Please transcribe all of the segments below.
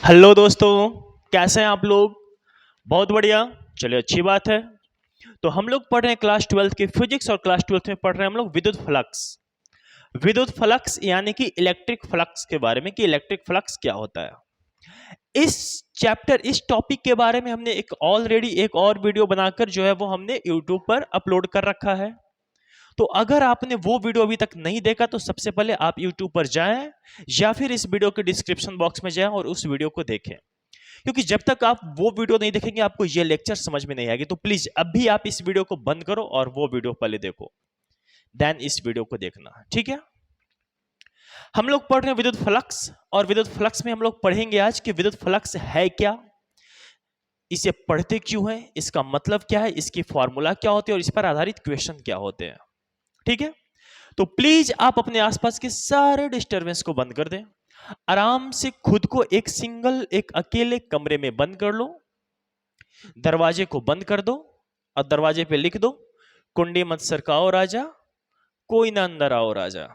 Hello दोस्तों, कैसे हैं आप लोग। बहुत बढ़िया। चलिए, अच्छी बात है। तो हम लोग पढ़ रहे हैं क्लास 12 की फिजिक्स और क्लास 12 में पढ़ रहे हैं हम लोग विद्युत फ्लक्स। विद्युत फ्लक्स यानी कि इलेक्ट्रिक फ्लक्स के बारे में कि इलेक्ट्रिक फ्लक्स क्या होता है। इस टॉपिक के बारे में हमने ऑलरेडी एक और वीडियो बनाकर जो है वो हमने यूट्यूब पर अपलोड कर रखा है। तो अगर आपने वो वीडियो अभी तक नहीं देखा तो सबसे पहले आप यूट्यूब पर जाएं या फिर इस वीडियो के डिस्क्रिप्शन बॉक्स में जाएं और उस वीडियो को देखें, क्योंकि जब तक आप वो वीडियो नहीं देखेंगे आपको ये लेक्चर समझ में नहीं आएगी। तो प्लीज अभी आप इस वीडियो को बंद करो और वो वीडियो पहले देखो, देन इस वीडियो को देखना, ठीक है। हम लोग पढ़ रहे हैं विद्युत फ्लक्स, और विद्युत फ्लक्स में हम लोग पढ़ेंगे आज कि विद्युत फ्लक्स है क्या, इसे पढ़ते क्यों है, इसका मतलब क्या है, इसकी फॉर्मूला क्या होती है और इस पर आधारित क्वेश्चन क्या होते हैं, ठीक है। तो प्लीज आप अपने आसपास के सारे डिस्टरबेंस को बंद कर दें। आराम से खुद को एक अकेले कमरे में बंद कर लो, दरवाजे को बंद कर दो और दरवाजे पे लिख दो, कुंडी मत सरकाओ राजा, कोई ना अंदर आओ राजा,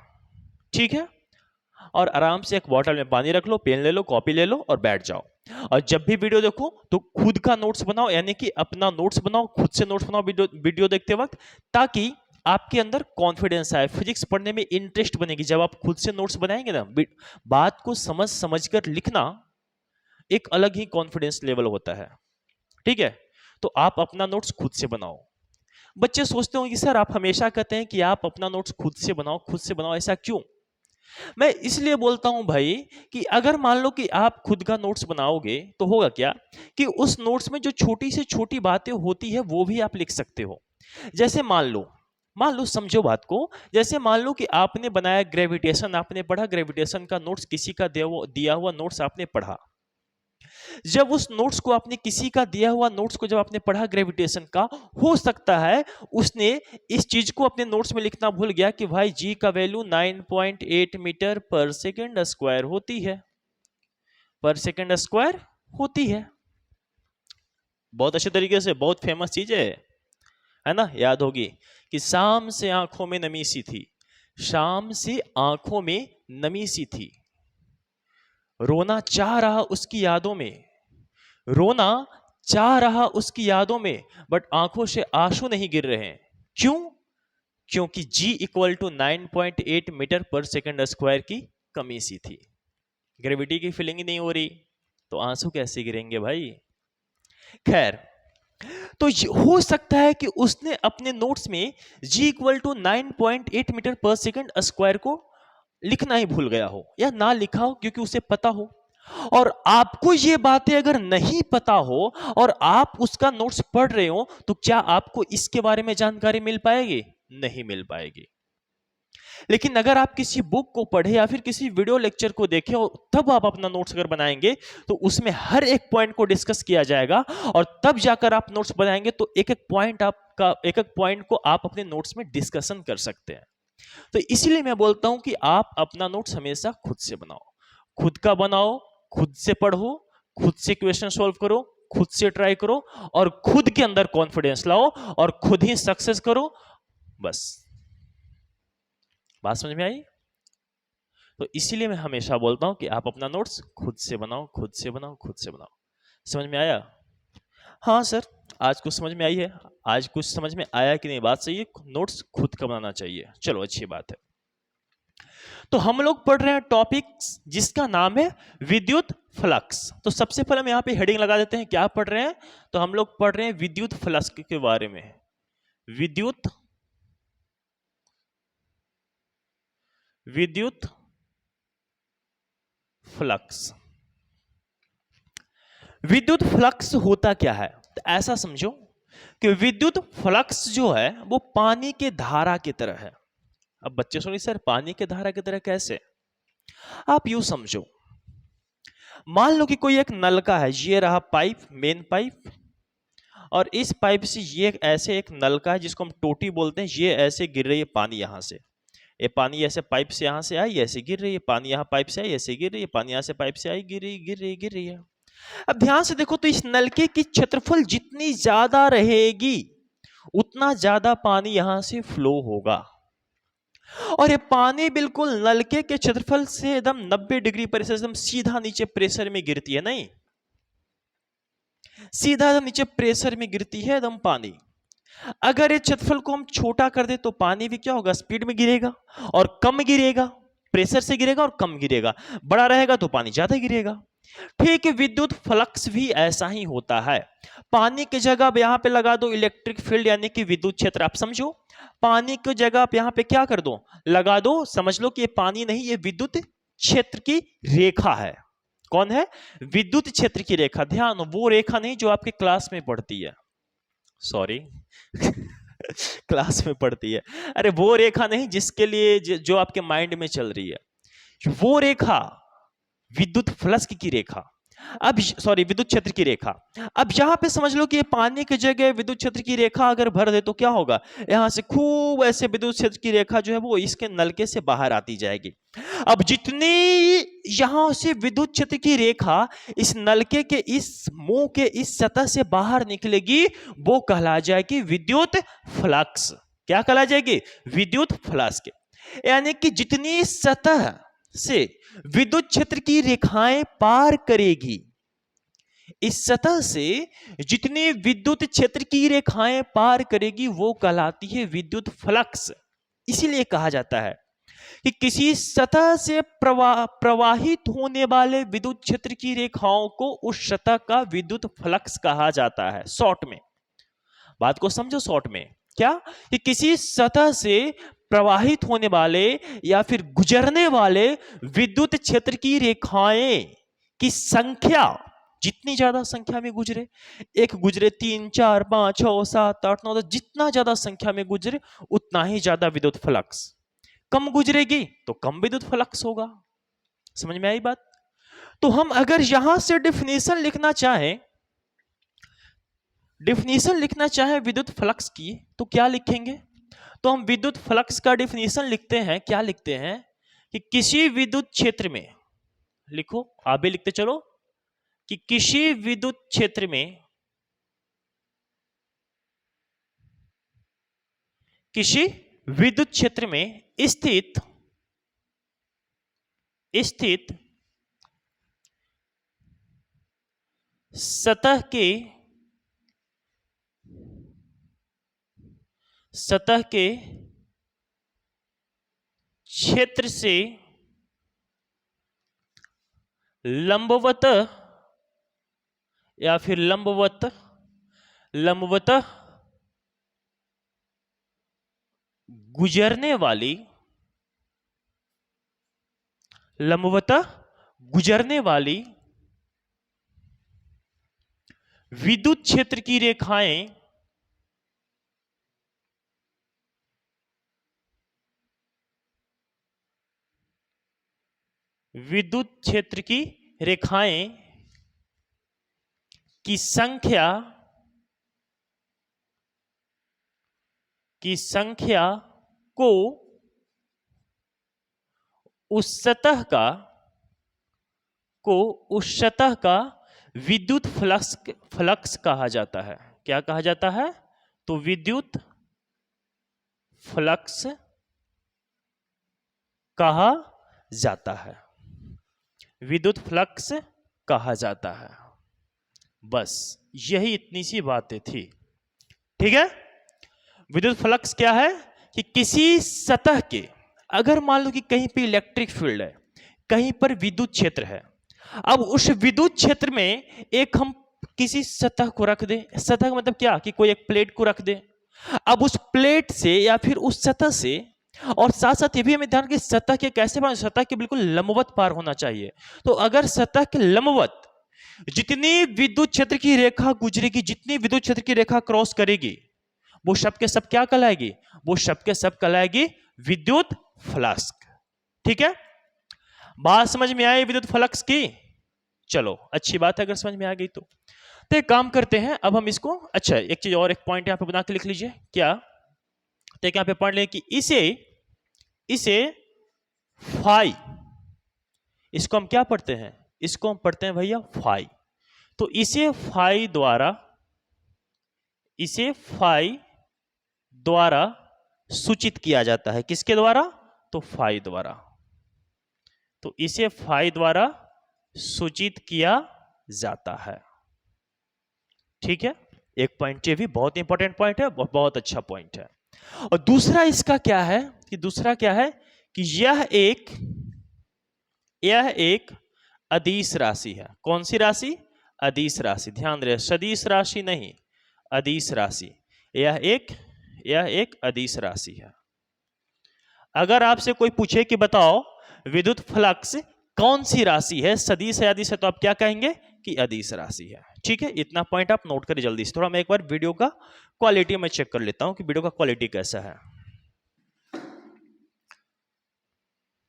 ठीक है। और आराम से एक बॉटल में पानी रख लो, पेन ले लो, कॉपी ले लो और बैठ जाओ। और जब भी वीडियो देखो तो खुद का नोट्स बनाओ, यानी कि अपना नोट्स बनाओ, खुद से नोट्स बनाओ वीडियो देखते वक्त, ताकि आपके अंदर कॉन्फिडेंस आए, फिजिक्स पढ़ने में इंटरेस्ट बनेगी। जब आप खुद से नोट्स बनाएंगे ना, बात को समझ समझ कर लिखना एक अलग ही कॉन्फिडेंस लेवल होता है, ठीक है। तो आप अपना नोट्स खुद से बनाओ। बच्चे सोचते होंगे कि सर आप हमेशा कहते हैं कि आप अपना नोट्स खुद से बनाओ, खुद से बनाओ, ऐसा क्यों। मैं इसलिए बोलता हूं भाई कि अगर मान लो कि आप खुद का नोट्स बनाओगे तो होगा क्या कि उस नोट्स में जो छोटी से छोटी बातें होती है वो भी आप लिख सकते हो। जैसे मान लो समझो बात को, जैसे मान लो कि आपने बनाया ग्रेविटेशन, आपने पढ़ा ग्रेविटेशन का नोट्स, किसी का दिया हुआ नोट्स आपने पढ़ा। जब उस नोट्स को आपने किसी का दिया हुआ नोट्स को जब आपने पढ़ा ग्रेविटेशन का, हो सकता है उसने इस चीज को अपने नोट्स में लिखना भूल गया कि भाई जी का वैल्यू 9.8 मीटर पर सेकेंड स्क्वायर होती है, पर सेकेंड स्क्वायर होती है। बहुत अच्छे तरीके से, बहुत फेमस चीज है ना, याद होगी कि शाम से आंखों में नमी सी थी, शाम से आंखों में नमी सी थी, रोना चाह रहा उसकी यादों में, रोना चाह रहा उसकी यादों में, बट आंखों से आंसू नहीं गिर रहे हैं। क्यों? क्योंकि G इक्वल टू 9.8 मीटर पर सेकेंड स्क्वायर की कमी सी थी। ग्रेविटी की फीलिंग ही नहीं हो रही तो आंसू कैसे गिरेंगे भाई। खैर, तो हो सकता है कि उसने अपने नोट्स में G इक्वल टू 9.8 मीटर पर सेकेंड स्क्वायर को लिखना ही भूल गया हो या ना लिखा हो, क्योंकि उसे पता हो। और आपको ये बातें अगर नहीं पता हो और आप उसका नोट्स पढ़ रहे हो तो क्या आपको इसके बारे में जानकारी मिल पाएगी? नहीं मिल पाएगी। लेकिन अगर आप किसी बुक को पढ़े या फिर किसी वीडियो लेक्चर को देखें और तब आप अपना नोट्स अगर बनाएंगे तो उसमें हर एक पॉइंट को डिस्कस किया जाएगा, और तब जाकर आप नोट्स बनाएंगे तो एक एक पॉइंट को आप अपने नोट्स में डिस्कशन कर सकते हैं। तो इसीलिए मैं बोलता हूं कि आप अपना नोट्स हमेशा खुद से बनाओ, खुद का बनाओ, खुद से पढ़ो, खुद से क्वेश्चन सॉल्व करो, खुद से ट्राई करो और खुद के अंदर कॉन्फिडेंस लाओ और खुद ही सक्सेस करो। बस, बात समझ में आई। तो इसीलिए मैं हमेशा बोलता हूं कि आप अपना नोट्स खुद से बनाओ, खुद से बनाओ, खुद से बनाओ। समझ में आया? हाँ सर, आज कुछ समझ में आई है। आज कुछ समझ में आया कि नहीं, बात सही है, नोट्स खुद का बनाना चाहिए। चलो, अच्छी बात है। तो हम लोग पढ़ रहे हैं टॉपिक जिसका नाम है विद्युत फ्लक्स। तो सबसे पहले हम यहां पे हेडिंग लगा देते हैं, क्या पढ़ रहे हैं। तो हम लोग पढ़ रहे हैं विद्युत फ्लक्स के बारे में। विद्युत विद्युत फ्लक्स। विद्युत फ्लक्स होता क्या है? तो ऐसा समझो कि विद्युत फ्लक्स जो है वो पानी के धारा की तरह है। अब बच्चे सुनिए, सर पानी के धारा की तरह कैसे? आप यूं समझो, मान लो कि कोई एक नलका है, ये रहा पाइप, मेन पाइप, और इस पाइप से ये ऐसे एक नलका है जिसको हम टोटी बोलते हैं, ये ऐसे गिर रही है पानी यहां से, ये पानी ऐसे पाइप से यहां से आई, ऐसे गिर रही है, पानी यहां पाइप से आई, ऐसे गिर रही है, पानी यहां से पाइप से आई, गिर रही गिर रही गिर रही है। अब ध्यान से देखो तो इस नलके की क्षेत्रफल जितनी ज्यादा रहेगी उतना ज्यादा पानी यहां से फ्लो होगा। और ये पानी बिल्कुल नलके के क्षेत्रफल से एकदम 90 डिग्री पर से एकदम सीधा नीचे प्रेशर में गिरती है, नहीं, सीधा एकदम नीचे प्रेशर में गिरती है एकदम पानी। अगर इस क्षेत्रफल को हम छोटा कर दे तो पानी भी क्या होगा, स्पीड में गिरेगा और कम गिरेगा, प्रेशर से गिरेगा और कम गिरेगा। बड़ा रहेगा तो पानी ज्यादा गिरेगा। ठीक है, विद्युत फ्लक्स भी ऐसा ही होता है। पानी की जगह आप यहां पे लगा दो इलेक्ट्रिक फील्ड यानी कि विद्युत क्षेत्र। आप समझो, पानी की जगह आप यहां पे क्या कर दो, लगा दो, समझ लो कि ये पानी नहीं, ये विद्युत क्षेत्र की रेखा है। कौन है, विद्युत क्षेत्र की रेखा। ध्यान, वो रेखा नहीं जो आपके क्लास में पढ़ती है, सॉरी क्लास में पढ़ती है, अरे वो रेखा नहीं जिसके लिए जो आपके माइंड में चल रही है, वो रेखा विद्युत फ्लक्स की रेखा। अब सॉरी, विद्युत क्षेत्र की रेखा। अब यहां पे समझ लो कि ये पानी की जगह विद्युत क्षेत्र की रेखा अगर भर दे तो क्या होगा, यहां से खूब ऐसे विद्युत क्षेत्र की रेखा जो है वो इसके नलके से बाहर आती जाएगी। अब जितनी यहां से विद्युत क्षेत्र की रेखा इस नलके के इस मुंह के इस सतह से बाहर निकलेगी, वो कहला जाएगी विद्युत फ्लक्स। क्या कहला जाएगी, विद्युत फ्लक्स के। यानी कि जितनी सतह से विद्युत क्षेत्र की रेखाएं पार करेगी, इस सतह से जितनी विद्युत क्षेत्र की रेखाएं पार करेगी वो कहलाती है विद्युत फ्लक्स। इसीलिए कहा जाता है कि किसी सतह से प्रवाहित होने वाले विद्युत क्षेत्र की रेखाओं को उस सतह का विद्युत फ्लक्स कहा जाता है। शॉर्ट में बात को समझो, शॉर्ट में क्या, कि किसी सतह से प्रवाहित होने वाले या फिर गुजरने वाले विद्युत क्षेत्र की रेखाएं की संख्या, जितनी ज्यादा संख्या में गुजरे, एक गुजरे 3 4 5 6 7 8 9 10, जितना ज्यादा संख्या में गुजरे उतना ही ज्यादा विद्युत फ्लक्स। कम गुजरेगी तो कम विद्युत फ्लक्स होगा। समझ में आई बात। तो हम अगर यहां से डिफिनेशन लिखना चाहें, विद्युत फ्लक्स की, तो क्या लिखेंगे, तो हम विद्युत फ्लक्स का डिफिनेशन लिखते हैं, क्या लिखते हैं कि किसी विद्युत क्षेत्र में, लिखो आप भी लिखते चलो, कि किसी विद्युत क्षेत्र में, किसी विद्युत क्षेत्र में स्थित सतह के क्षेत्र से लंबवत या फिर लंबवत गुजरने वाली विद्युत क्षेत्र की रेखाएं की संख्या को उस सतह का विद्युत फ्लक्स कहा जाता है। क्या कहा जाता है, तो विद्युत फ्लक्स कहा जाता है, विद्युत फ्लक्स कहा जाता है। बस यही इतनी सी बातें थी, ठीक है। विद्युत फ्लक्स क्या है कि किसी सतह के, अगर मान लो कि कहीं पे इलेक्ट्रिक फील्ड है, कहीं पर विद्युत क्षेत्र है, अब उस विद्युत क्षेत्र में एक हम किसी सतह को रख दे, सतह मतलब क्या, कि कोई एक प्लेट को रख दे। अब उस प्लेट से या फिर उस सतह से, और साथ साथ ये भी हमें ध्यान कि सतह के कैसे पार, सतह के बिल्कुल लंबवत पार होना चाहिए। तो अगर सतह के लंबवत जितनी विद्युत क्षेत्र की रेखा गुजरेगी, जितनी विद्युत क्षेत्र की रेखा क्रॉस करेगी, वो सब के सब क्या कहलाएगी, वो सब के सब कहलाएगी विद्युत फ्लक्स। ठीक है, बात समझ में आई विद्युत फ्लक्स की। चलो अच्छी बात है अगर समझ में आ गई तो एक काम करते हैं, अब हम इसको, अच्छा एक चीज और, एक पॉइंट यहां पे बना के लिख लीजिए, क्या, तो यहां पे पढ़ लें कि इसे फाई, इसको हम क्या पढ़ते हैं, इसको हम पढ़ते हैं भैया फाई। तो इसे फाई द्वारा सूचित किया जाता है। किसके द्वारा, तो फाई द्वारा, तो इसे फाई द्वारा सूचित किया जाता है। ठीक है, एक पॉइंट, ये भी बहुत इंपॉर्टेंट पॉइंट है, बहुत अच्छा पॉइंट है। और दूसरा इसका क्या है कि दूसरा क्या है कि यह एक अदिश राशि है। कौन सी राशि? अदिश राशि। ध्यान रहे, सदिश राशि नहीं, अदिश राशि। यह एक अदिश राशि है। अगर आपसे कोई पूछे कि बताओ विद्युत फ्लक्स कौन सी राशि है, सदिश है अदिश है, तो आप क्या कहेंगे कि अदिश राशि है। ठीक है, इतना पॉइंट आप नोट करें जल्दी से। थोड़ा मैं एक बार वीडियो का क्वालिटी में चेक कर लेता हूं कि वीडियो का क्वालिटी कैसा है।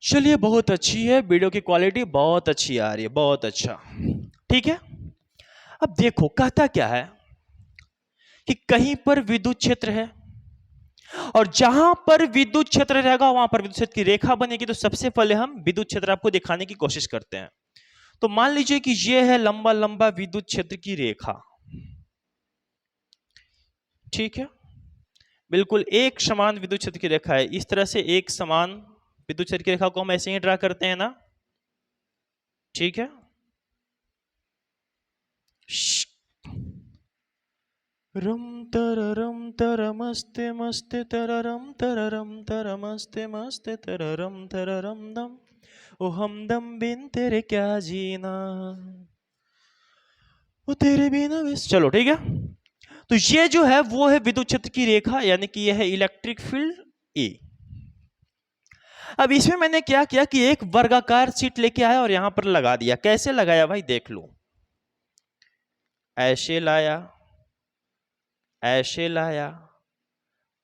चलिए, बहुत अच्छी है वीडियो की क्वालिटी, बहुत अच्छी आ रही है, बहुत अच्छा। ठीक है, अब देखो कहता क्या है कि कहीं पर विद्युत क्षेत्र है और जहां पर विद्युत क्षेत्र रहेगा वहां पर विद्युत क्षेत्र की रेखा बनेगी। तो सबसे पहले हम विद्युत क्षेत्र आपको दिखाने की कोशिश करते हैं। तो मान लीजिए कि यह है लंबा लंबा विद्युत क्षेत्र की रेखा। ठीक है, बिल्कुल एक समान विद्युत क्षेत्र की रेखा है। इस तरह से एक समान विद्युत क्षेत्र की रेखा को हम ऐसे ही ड्रा करते हैं ना। ठीक है, रम तरमस्ते मस्ते तररम तरमस्ते मस्ते तररम तररम दम, ओ हम दम बिन तेरे क्या जीना, वो तेरे बिना विस। चलो ठीक है, तो ये जो है वो है विद्युत क्षेत्र की रेखा, यानी कि यह है इलेक्ट्रिक फील्ड ए। अब इसमें मैंने क्या किया कि एक वर्गाकार शीट लेके आया और यहां पर लगा दिया। कैसे लगाया भाई देख लो, ऐसे लाया, ऐसे लाया,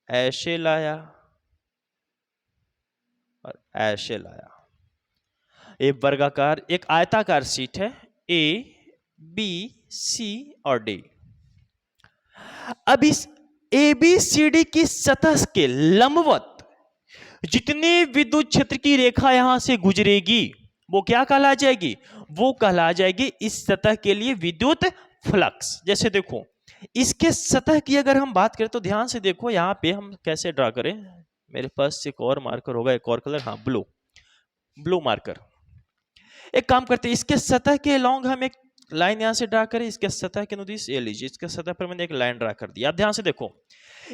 ऐसे लाया और ऐसे लाया। एक वर्गाकार, एक आयताकार शीट है, ए बी सी और डी। अब इस ए बी सी डी की सतह के लंबवत जितनी विद्युत क्षेत्र की रेखा यहां से गुजरेगी वो क्या कहला जाएगी? वो कहला जाएगी इस सतह के लिए विद्युत फ्लक्स। जैसे देखो इसके सतह की अगर हम बात करें तो ध्यान से देखो, यहां पे हम कैसे ड्रा करें। मेरे पास एक और मार्कर होगा, एक और कलर, हाँ ब्लू मार्कर। एक काम करते हैं, इसके सतह के लॉन्ग हम एक लाइन यहां से ड्रा करें। इसके सतह के नुदिश ये लीजिए, इसके सतह पर मैंने एक लाइन ड्रा कर दिया। आप ध्यान से देखो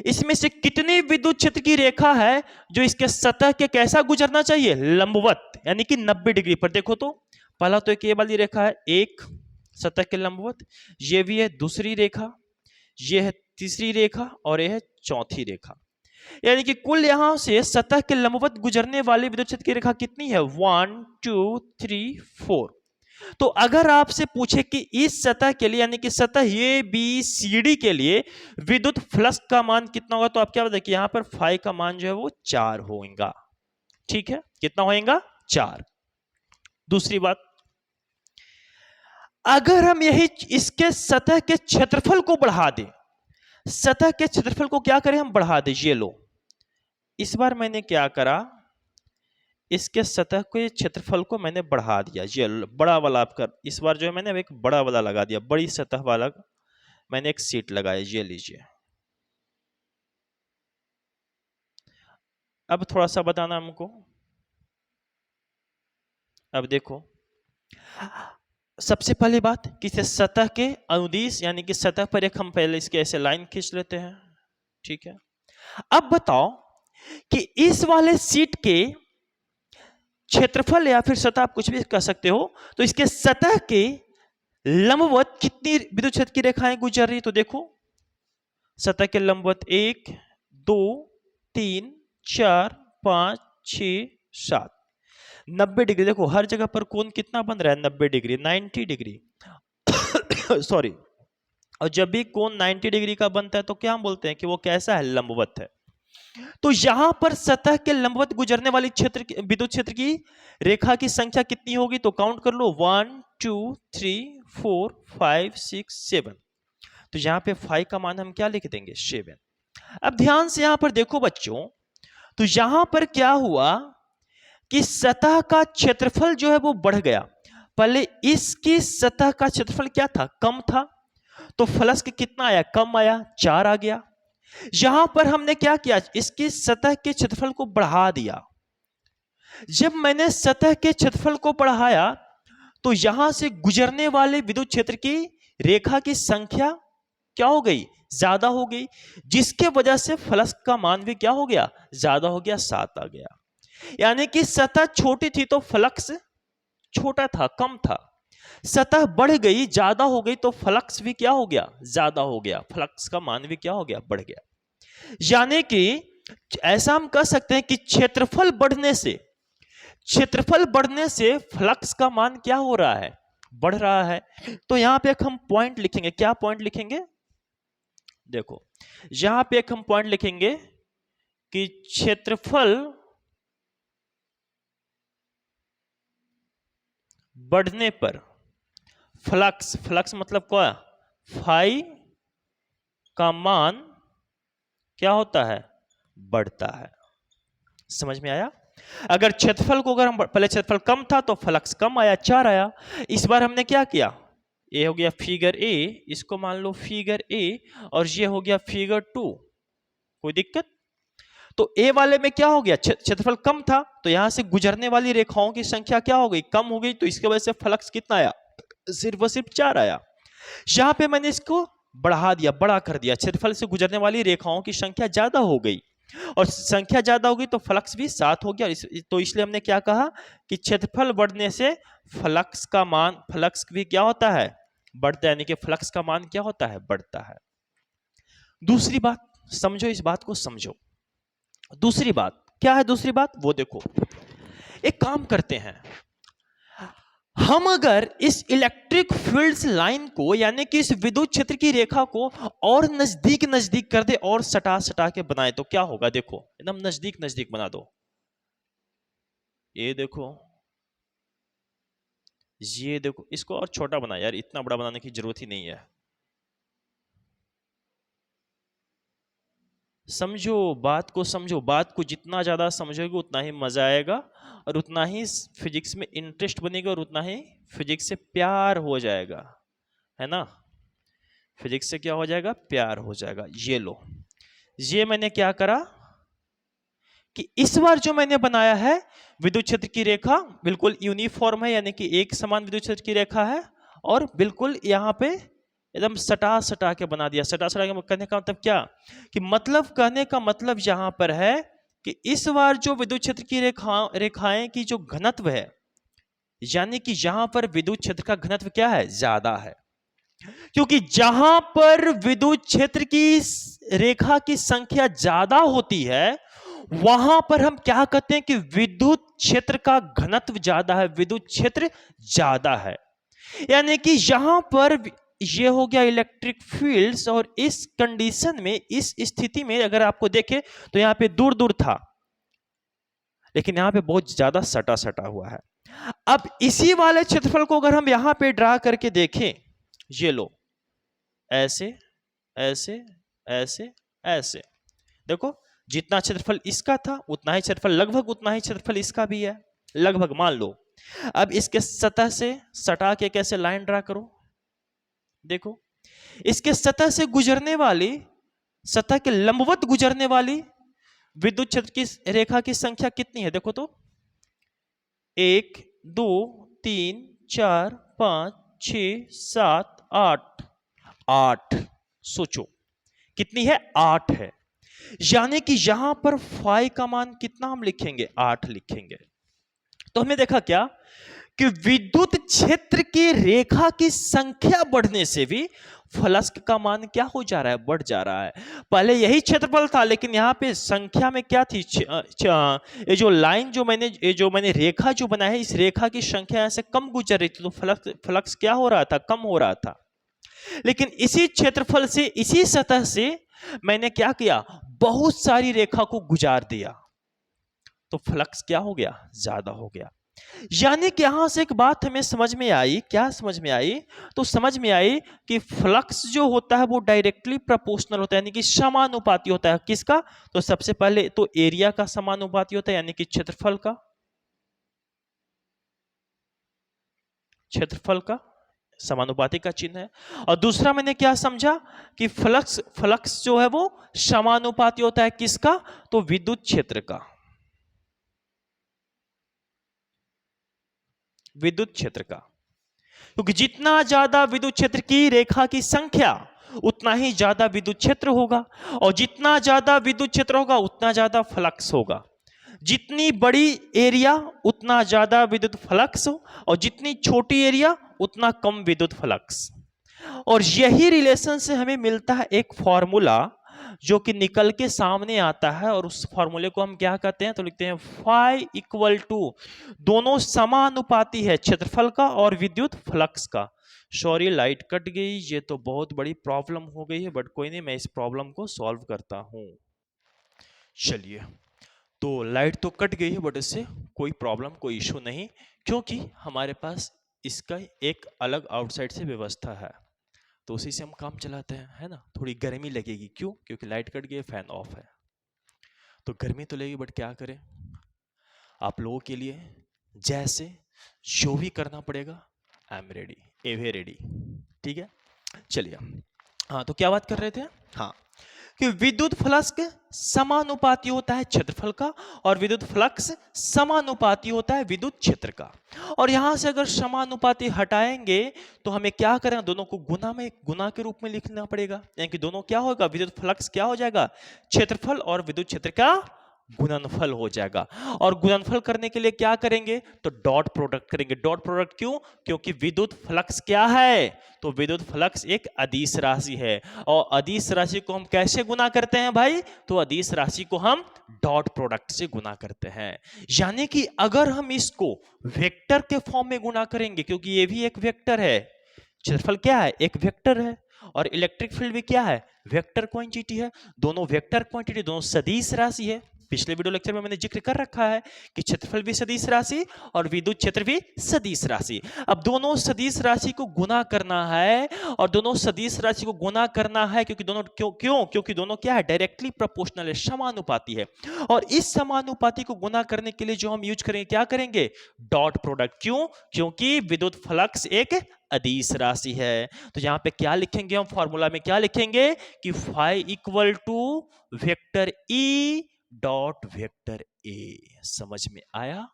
इसमें से कितनी विद्युत क्षेत्र की रेखा है जो इसके सतह के कैसा गुजरना चाहिए? लंबवत, यानी कि 90 डिग्री पर। देखो तो पहला तो एक ये वाली रेखा है, एक सतह के लंबवत, ये भी है दूसरी रेखा, ये है तीसरी रेखा और ये है चौथी रेखा। यानी कि कुल यहां से सतह के लंबवत गुजरने वाली विद्युत क्षेत्र की रेखा कितनी है? 1 2 3 4। तो अगर आपसे पूछे कि इस सतह के लिए, यानी कि सतह ए बी सी डी के लिए विद्युत फ्लक्स का मान कितना होगा, तो आप क्या बताए कि यहां पर फाई का मान जो है वो 4 होगा। ठीक है, कितना होगा? 4। दूसरी बात, अगर हम यही इसके सतह के क्षेत्रफल को बढ़ा दें, सतह के क्षेत्रफल को क्या करें हम? बढ़ा दें। ये लो, इस बार मैंने क्या करा, इसके सतह के क्षेत्रफल को मैंने बढ़ा दिया। ये बड़ा वाला आपका, इस बार जो है मैंने एक बड़ा वाला लगा दिया, बड़ी सतह वाला मैंने एक शीट लगाया। ये लीजिए, अब थोड़ा सा बताना हमको। अब देखो सबसे पहली बात कि सतह के अनुदिश, यानी कि सतह पर एक हम पहले इसके ऐसे लाइन खींच लेते हैं। ठीक है, अब बताओ कि इस वाले शीट के क्षेत्रफल या फिर सतह, आप कुछ भी कह सकते हो, तो इसके सतह के लंबवत कितनी विद्युत क्षेत्र की रेखाएं गुजर रही? तो देखो सतह के लंबवत 1 2 3 4 5 6 7, 90 डिग्री। देखो हर जगह पर कोण कितना बन रहा है? 90 डिग्री, 90 डिग्री सॉरी। और जब भी कोण 90 डिग्री का बनता है तो क्या हम बोलते हैं कि वो कैसा है? लंबवत है। तो यहां पर सतह के लंबवत गुजरने वाली क्षेत्र विद्युत क्षेत्र की रेखा की संख्या कितनी होगी? तो काउंट कर लो, 1 2 3 4 5 6 7। तो यहां पे फाई का मान हम क्या लिख देंगे? 7। अब ध्यान से यहां पर देखो बच्चों, तो यहां पर क्या हुआ कि सतह का क्षेत्रफल जो है वो बढ़ गया। पहले इसकी सतह का क्षेत्रफल क्या था? कम था, तो फ्लक्स कितना आया? कम आया, 4 आ गया। यहां पर हमने क्या किया? इसकी सतह के क्षेत्रफल को बढ़ा दिया। जब मैंने सतह के क्षेत्रफल को बढ़ाया तो यहां से गुजरने वाले विद्युत क्षेत्र की रेखा की संख्या क्या हो गई, ज्यादा हो गई, जिसके वजह से फ्लक्स का मान भी क्या हो गया, ज्यादा हो गया, 7 आ गया। यानी कि सतह छोटी थी तो फ्लक्स छोटा था, कम था। सतह बढ़ गई, ज्यादा हो गई तो फ्लक्स भी क्या हो गया, ज्यादा हो गया, फ्लक्स का मान भी क्या हो गया, बढ़ गया। यानी कि ऐसा हम कह सकते हैं कि क्षेत्रफल बढ़ने से फ्लक्स का मान क्या हो रहा है, बढ़ रहा है। तो यहां पे एक हम पॉइंट लिखेंगे, क्या पॉइंट लिखेंगे, देखो यहां पे एक हम पॉइंट लिखेंगे कि क्षेत्रफल बढ़ने पर फ्लक्स मतलब क्या, फाई का मान क्या होता है, बढ़ता है। समझ में आया। अगर क्षेत्रफल को, अगर हम पहले क्षेत्रफल कम था तो फ्लक्स कम आया, 4 आया। इस बार हमने क्या किया, ये हो गया फिगर ए, इसको मान लो फिगर ए, और ये हो गया फिगर 2, कोई दिक्कत। तो ए वाले में क्या हो गया, क्षेत्रफल कम था तो यहां से गुजरने वाली रेखाओं की संख्या क्या हो गई, कम हो गई, तो इसकी वजह से फ्लक्स कितना आया, सिर्फ 4 आया। यहां पे मैंने इसको बढ़ा दिया, बड़ा कर दिया, क्षेत्रफल से गुजरने वाली रेखाओं की संख्या ज्यादा हो गई, और संख्या ज्यादा होगी तो फ्लक्स भी 7 हो गया। तो इसलिए हमने क्या कहा कि क्षेत्रफल बढ़ने से फ्लक्स का मान, फ्लक्स भी क्या होता है, बढ़ता है, यानी कि फ्लक्स का मान क्या होता है, बढ़ता है। दूसरी बात समझो, इस बात को समझो। दूसरी बात क्या है, दूसरी बात वो देखो, एक काम करते हैं हम, अगर इस इलेक्ट्रिक फील्ड्स लाइन को, यानी कि इस विद्युत क्षेत्र की रेखा को और नजदीक नजदीक कर दे और सटा सटा के बनाए तो क्या होगा, देखो एकदम नजदीक नजदीक बना दो। ये देखो, ये देखो, इसको और छोटा बना यार, इतना बड़ा बनाने की जरूरत ही नहीं है। समझो बात को, समझो बात को, जितना ज्यादा समझोगे उतना ही मजा आएगा, और उतना ही फिजिक्स में इंटरेस्ट बनेगा, और उतना ही फिजिक्स से प्यार हो जाएगा, है ना। फिजिक्स से क्या हो जाएगा, प्यार हो जाएगा। ये लो, ये मैंने क्या करा कि इस बार जो मैंने बनाया है विद्युत क्षेत्र की रेखा बिल्कुल यूनिफॉर्म है, यानी कि एक समान विद्युत क्षेत्र की रेखा है, और बिल्कुल यहां पे एकदम सटा सटा के बना दिया। सटा सटा के कहने का मतलब क्या, कि मतलब कहने का मतलब यहां पर है कि इस बार जो विद्युत क्षेत्र की रेखाएं की जो घनत्व है, यानी कि यहां पर विद्युत क्षेत्र का घनत्व क्या है, ज्यादा है। क्योंकि जहां पर विद्युत क्षेत्र की रेखा की संख्या ज्यादा होती है, वहां पर हम क्या कहते हैं कि विद्युत क्षेत्र का घनत्व ज्यादा है, विद्युत क्षेत्र ज्यादा है। यानी कि यहां पर ये हो गया इलेक्ट्रिक फील्ड्स, और इस कंडीशन में, इस स्थिति में अगर आपको देखें तो यहां पे दूर दूर था, लेकिन यहां पे बहुत ज्यादा सटा सटा हुआ है। अब इसी वाले क्षेत्रफल को अगर हम यहां पे ड्रा करके देखें, ये लो, ऐसे ऐसे ऐसे ऐसे, देखो जितना क्षेत्रफल इसका था उतना ही क्षेत्रफल, लगभग उतना ही क्षेत्रफल इसका भी है, लगभग मान लो। अब इसके सतह से सटा के कैसे लाइन ड्रा करो, देखो इसके सतह से गुजरने वाली, सतह के लंबवत गुजरने वाली विद्युत क्षेत्र की रेखा की संख्या कितनी है, देखो तो 1 2 3 4 5 6 7 8, 8, सोचो कितनी है, 8 है। यानी कि यहां पर फाई का मान कितना हम लिखेंगे, 8 लिखेंगे। तो हमने देखा क्या कि विद्युत क्षेत्र की रेखा की संख्या बढ़ने से भी फ्लक्स का मान क्या हो जा रहा है, बढ़ जा रहा है। पहले यही क्षेत्रफल था, लेकिन यहां पे संख्या में क्या थी, ये जो लाइन जो मैंने रेखा जो बनाया है, इस रेखा की संख्या ऐसे कम गुजर रही थी, तो फ्लक्स क्या हो रहा था, कम हो रहा था। लेकिन इसी क्षेत्रफल से, इसी सतह से मैंने क्या किया, बहुत सारी रेखा को गुजार दिया, तो फ्लक्स क्या हो गया, ज्यादा हो गया। यानी कि यहां से एक बात हमें समझ में आई, क्या समझ में आई, तो समझ में आई कि फ्लक्स जो होता है वो डायरेक्टली प्रोपोर्शनल होता है, यानी कि समानुपाती होता है। किसका, तो सबसे पहले तो एरिया का समानुपाती होता है, यानी कि क्षेत्रफल का, क्षेत्रफल का समानुपाती का चिन्ह है। और दूसरा मैंने क्या समझा कि फ्लक्स जो है वो समानुपाती होता है, किसका, तो विद्युत क्षेत्र का। विद्युत क्षेत्र का, क्योंकि जितना ज्यादा विद्युत क्षेत्र की रेखा की संख्या उतना ही ज्यादा विद्युत क्षेत्र होगा, और जितना ज्यादा विद्युत क्षेत्र होगा उतना ज्यादा फ्लक्स होगा। जितनी बड़ी एरिया उतना ज्यादा विद्युत फ्लक्स, और जितनी छोटी एरिया उतना कम विद्युत फ्लक्स। और यही रिलेशन से हमें मिलता है एक फॉर्मूला जो कि निकल के सामने आता है, और उस फॉर्मूले को हम क्या कहते हैं, तो लिखते हैं फाई इक्वल टू, दोनों समानुपाती है क्षेत्रफल का और विद्युत फ्लक्स का। सॉरी लाइट कट गई, ये तो बहुत बड़ी प्रॉब्लम हो गई है, बट कोई नहीं, मैं इस प्रॉब्लम को सॉल्व करता हूं। चलिए, तो लाइट तो कट गई है, बट इससे कोई प्रॉब्लम, कोई इशू नहीं, क्योंकि हमारे पास इसका एक अलग आउटसाइड से व्यवस्था है, तो उसी से हम काम चलाते हैं, है ना। थोड़ी गर्मी लगेगी, क्यों? क्योंकि लाइट कट गई, फैन ऑफ है, तो गर्मी तो लगेगी, बट क्या करें, आप लोगों के लिए जैसे जो भी करना पड़ेगा, आई एम रेडी, एवे रेडी, ठीक है। चलिए, हाँ, तो क्या बात कर रहे थे, हाँ, कि विद्युत फ्लक्स समानुपाती होता है क्षेत्रफल का, और विद्युत फ्लक्स समानुपाती होता है विद्युत क्षेत्र का। और यहां से अगर समानुपाती हटाएंगे तो हमें क्या करें, दोनों को गुना के रूप में लिखना पड़ेगा, यानी कि दोनों क्या होगा, विद्युत फ्लक्स क्या हो जाएगा, क्षेत्रफल और विद्युत क्षेत्र का गुणनफल हो जाएगा। और गुणनफल करने के लिए क्या करेंगे, तो डॉट प्रोडक्ट करेंगे। डॉट प्रोडक्ट क्यों? क्योंकि विद्युत फ्लक्स क्या है, तो विद्युत फ्लक्स एक अदिश राशि है, और अदिश राशि को हम कैसे गुना करते हैं भाई, तो अदिश राशि को हम डॉट प्रोडक्ट से गुना करते हैं। यानी कि अगर हम इसको वेक्टर के फॉर्म में गुना करेंगे, क्योंकि ये भी एक वेक्टर है, क्षेत्रफल क्या है, एक वेक्टर है, और इलेक्ट्रिक फील्ड भी क्या है, वेक्टर क्वांटिटी है। दोनों वेक्टर क्वांटिटी, दोनों सदिश राशि है। पिछले वीडियो लेक्चर में मैंने जिक्र कर रखा है कि क्षेत्रफल भी सदिश राशि और विद्युत क्षेत्र भी सदिश राशि। अब दोनों सदिश राशि को गुना करना है, और दोनों सदिश राशि को गुना करना है क्योंकि दोनों क्योंकि दोनों क्या है, डायरेक्टली प्रोपोर्शनल है, समानुपाती है। और इस समानुपाती को गुना करने के लिए जो हम यूज करेंगे, क्या करेंगे, डॉट प्रोडक्ट। क्यों? क्योंकि विद्युत फ्लक्स एक अदिश राशि है। तो यहां पे क्या लिखेंगे हम, फॉर्मूला में क्या लिखेंगे कि phi equal to vector E dot vector A. समझ में आया?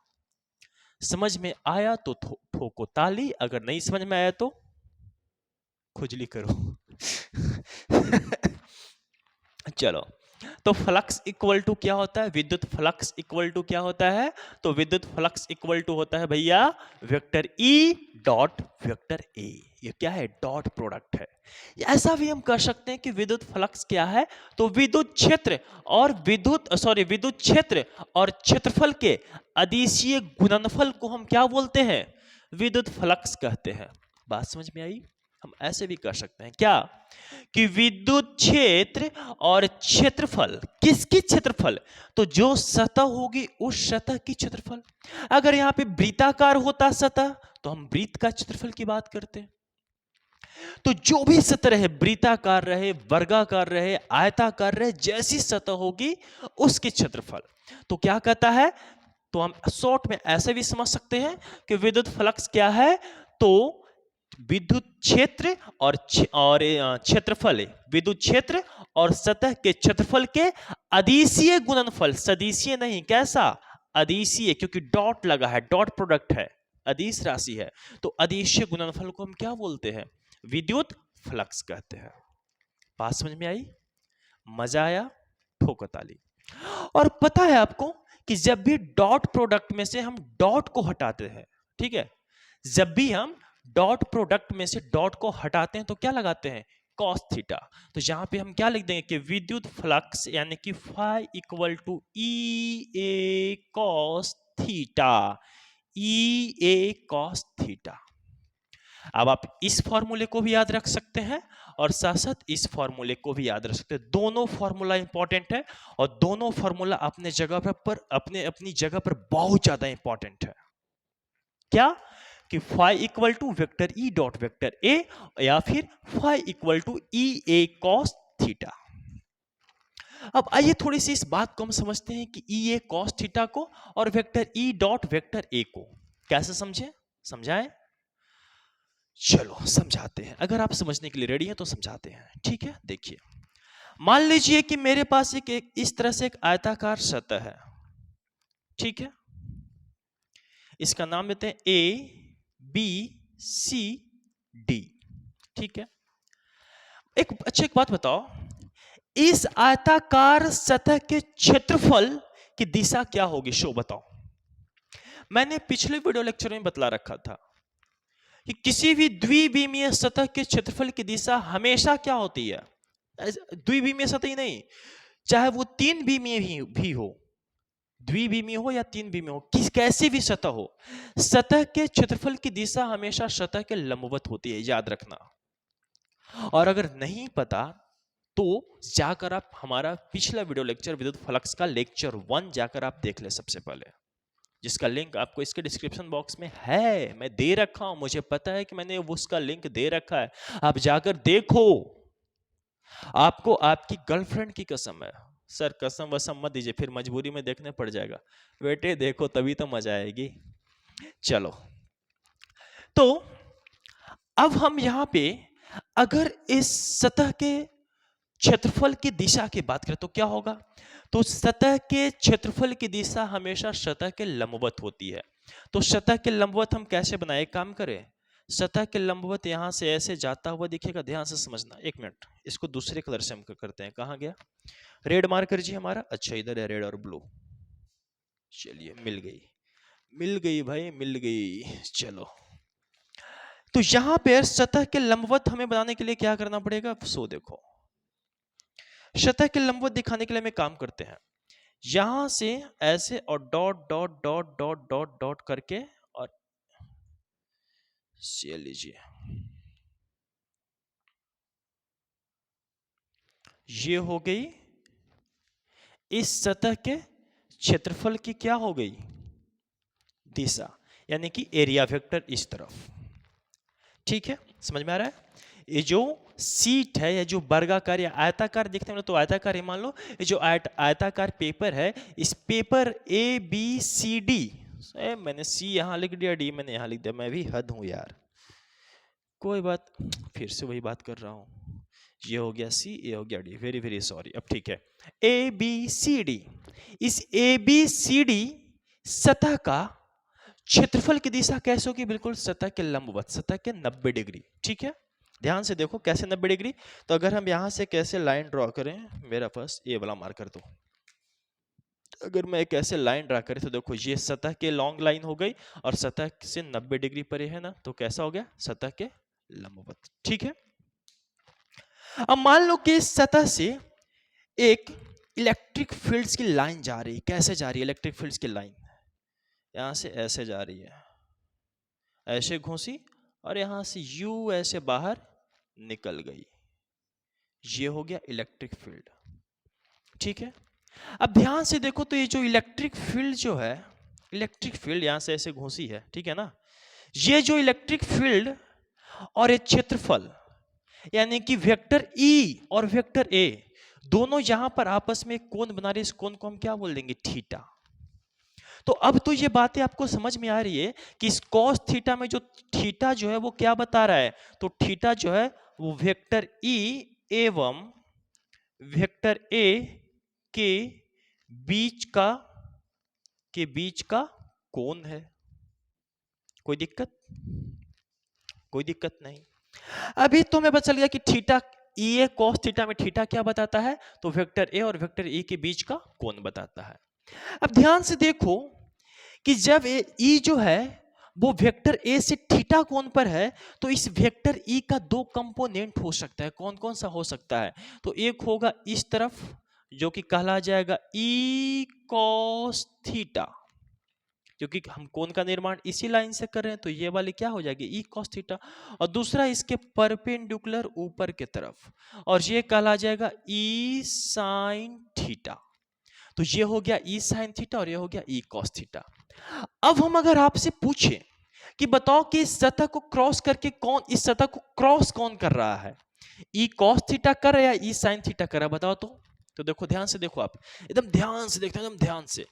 समझ में आया तो ठोको ताली, अगर नहीं समझ में आया तो खुजली करो। चलो, तो फ्लक्स इक्वल टू क्या होता है, विद्युत फ्लक्स इक्वल टू क्या होता है, तो विद्युत फ्लक्स इक्वल टू होता है भैया वेक्टर ई डॉट वेक्टर ए। ये क्या है, डॉट प्रोडक्ट है। ऐसा भी हम कर सकते हैं कि विद्युत फ्लक्स क्या है, तो विद्युत क्षेत्र और विद्युत क्षेत्र और क्षेत्रफल के अदिशीय गुणनफल को हम क्या बोलते हैं, विद्युत फ्लक्स कहते हैं। बात समझ में आई? हम ऐसे भी कर सकते हैं क्या, कि विद्युत क्षेत्र और क्षेत्रफल, किसकी क्षेत्रफल, तो जो सतह होगी उस सतह की क्षेत्रफल। अगर यहां पे वृत्ताकार होता सतह तो हम वृत्त का क्षेत्रफल की बात करते हैं। तो जो भी सतह रहे, वृत्ताकार रहे, वर्गाकार रहे, आयताकार रहे, जैसी सतह होगी उसकी क्षेत्रफल। तो क्या कहता है, तो हम शॉर्ट में ऐसे भी समझ सकते हैं कि विद्युत फ्लक्स क्या है, तो विद्युत क्षेत्र और क्षेत्रफल, विद्युत क्षेत्र और सतह के क्षेत्रफल के अदिशीय गुणनफल, सदिशीय नहीं, कैसा, अदिशीय, क्योंकि डॉट लगा है, डॉट प्रोडक्ट है, अदिश राशि है, तो अदिशीय गुणनफल को हम क्या बोलते हैं, विद्युत फ्लक्स कहते हैं। बात समझ में आई? मजा आया? ठोको ताली। और पता है आपको कि जब भी डॉट प्रोडक्ट में से हम डॉट को हटाते हैं, ठीक है, जब भी हम डॉट प्रोडक्ट में से डॉट को हटाते हैं तो क्या लगाते हैं, कॉस थीटा। तो यहां पे हम क्या लिख देंगे कि विद्युत फ्लक्स यानी कि phi equal to E A cos theta, E A cos theta. अब आप इस फॉर्मूले को भी याद रख सकते हैं और साथ साथ इस फॉर्मूले को भी याद रख सकते हैं। दोनों फॉर्मूला इंपॉर्टेंट है और दोनों फॉर्मूला अपने जगह पर अपनी जगह पर बहुत ज्यादा इंपॉर्टेंट है। क्या कि phi equal to vector E dot vector A, या फिर phi equal to E A cos theta. अब आइए थोड़ी सी इस बात को हम समझते हैं कि ई ए कॉस थीटा को और वेक्टर ई डॉट वेक्टर ए को कैसे समझे, समझाएं? चलो समझाते हैं, अगर आप समझने के लिए रेडी हैं तो समझाते हैं, ठीक है। देखिए, मान लीजिए कि मेरे पास एक इस तरह से एक आयताकार सतह है, ठीक है, इसका नाम देते हैं ए, बी सी डी। ठीक है, एक बात बताओ, इस आयताकार सतह के क्षेत्रफल की दिशा क्या होगी? शो बताओ। मैंने पिछले वीडियो लेक्चर में बतला रखा था कि किसी भी द्विविमीय सतह के क्षेत्रफल की दिशा हमेशा क्या होती है? द्विविमीय सतह ही नहीं, चाहे वो तीन विमीय भी हो, द्विविमीय हो या तीन विमीय हो, कैसी भी सतह हो, सतह के क्षेत्रफल की दिशा हमेशा सतह के लंबवत होती है, याद रखना। और अगर नहीं पता तो जाकर आप हमारा पिछला वीडियो लेक्चर विद्युत फ्लक्स का लेक्चर 1 जाकर आप देख ले सबसे पहले, जिसका लिंक आपको इसके डिस्क्रिप्शन बॉक्स में है, मैं दे रखा हूं, मुझे पता है कि मैंने उसका लिंक दे रखा है, आप जाकर देखो। आपको आपकी गर्लफ्रेंड की कसम है, सर कसम वसम मत दीजिए, फिर मजबूरी में देखने पड़ जाएगा, बेटे देखो तभी तो मजा आएगी। चलो, तो अब हम यहां पे अगर इस सतह के क्षेत्रफल की दिशा की बात करें तो क्या होगा? तो सतह के क्षेत्रफल की दिशा हमेशा सतह के लंबवत होती है। तो सतह के लंबवत हम कैसे बनाए? एक काम करें, सतह के लंबवत यहां से ऐसे जाता हुआ दिखेगा, ध्यान से समझना। एक मिनट, इसको दूसरे कलर से हम करते हैं। कहां गया रेड मार्कर जी हमारा? अच्छा, इधर है रेड और ब्लू। चलिए, मिल गई भाई, मिल गई। चलो, तो यहां पर सतह के लंबवत हमें बनाने के लिए क्या करना पड़ेगा? सो देखो, सतह के लंबवत दिखाने के लिए हमें काम करते हैं, यहां से ऐसे और dot dot dot dot dot dot करके, और ये लीजिए, ये हो गई इस सतह के क्षेत्रफल की क्या हो गई? दिशा, यानी कि एरिया वेक्टर इस तरफ। ठीक है, समझ में आ रहा है? ये जो सीट है या जो वर्गाकार या आयताकार दिखते हैं तो आयताकार ही मान लो, ये जो आयताकार पेपर है, इस paper A B C D, मैंने सी यहां लिख दिया, डी मैंने यहां लिख दिया, मैं भी हद हूं यार, कोई बात, फिर से वही बात कर रहा हूं। ये हो गया सी, ये हो गया डी, वेरी वेरी सॉरी। अब ठीक है, ए बी सी डी, इस ए बी सी डी सतह का क्षेत्रफल की दिशा कैसे होगी? बिल्कुल सतह के लंबवत, सतह के 90 डिग्री। ठीक है, ध्यान से देखो कैसे 90 डिग्री। तो अगर हम यहां से कैसे लाइन ड्रॉ करें, मेरा पास ये वाला मार्कर दो, अगर मैं एक ऐसे लाइन ड्रा करें तो देखो ये सतह के लॉन्ग लाइन हो गई और सतह से 90 डिग्री परे है ना, तो कैसा हो गया? सतह के लंबवत। ठीक है, अब मान लो कि इस सतह से एक इलेक्ट्रिक फील्ड्स की लाइन जा रही है। कैसे जा रही है इलेक्ट्रिक फील्ड्स की लाइन? यहां से ऐसे जा रही है, ऐसे घुसी और यहां से यू ऐसे बाहर निकल गई, ये हो गया इलेक्ट्रिक फील्ड। ठीक है, अब ध्यान से देखो तो ये जो इलेक्ट्रिक फील्ड जो है, इलेक्ट्रिक फील्ड यहां से ऐसे घुसी है, ठीक है ना, ये जो इलेक्ट्रिक फील्ड और ये क्षेत्रफल, यानी कि वेक्टर ई और वेक्टर ए दोनों यहां पर आपस में कोण बना रहे, इस कोण को हम क्या बोल देंगे? थीटा। तो अब तो ये बातें आपको समझ में आ रही है कि इस कॉस थीटा में जो थीटा जो है वो क्या बता रहा है? तो थीटा जो है वो वेक्टर ई एवं वेक्टर ए के बीच का कोण है। कोई दिक्कत? कोई दिक्कत नहीं। अभी तो हमें पता चल गया कि theta E A cos theta में थीटा क्या बताता है? तो वेक्टर ए और वेक्टर ई के बीच का कोण बताता है। अब ध्यान से देखो कि जब ई जो है वो वेक्टर ए से थीटा कोण पर है, तो इस वेक्टर ई का दो कंपोनेंट हो सकता है। कौन कौन सा हो सकता है? तो एक होगा इस तरफ जो कि कहला जाएगा ई कॉस थीटा, क्योंकि हम कोण का निर्माण इसी लाइन से कर रहे हैं, तो ये वाली क्या हो जाएगी? E cos theta. और दूसरा इसके परपेंडिकुलर ऊपर के तरफ, और ये कहला जाएगा ई साइन थीटा। तो ये हो गया ई साइन थीटा और ये हो गया ई कॉस थीटा। अब हम अगर आपसे पूछे कि बताओ कि इस सतह को क्रॉस करके कौन, इस सतह को क्रॉस कौन कर रहा है? ई कॉस थीटा कर रहा है या ई साइन थीटा कर रहा है? बताओ तो देखो, ध्यान से देखो, आप एकदम ध्यान से देखते हैं, एकदम ध्यान से।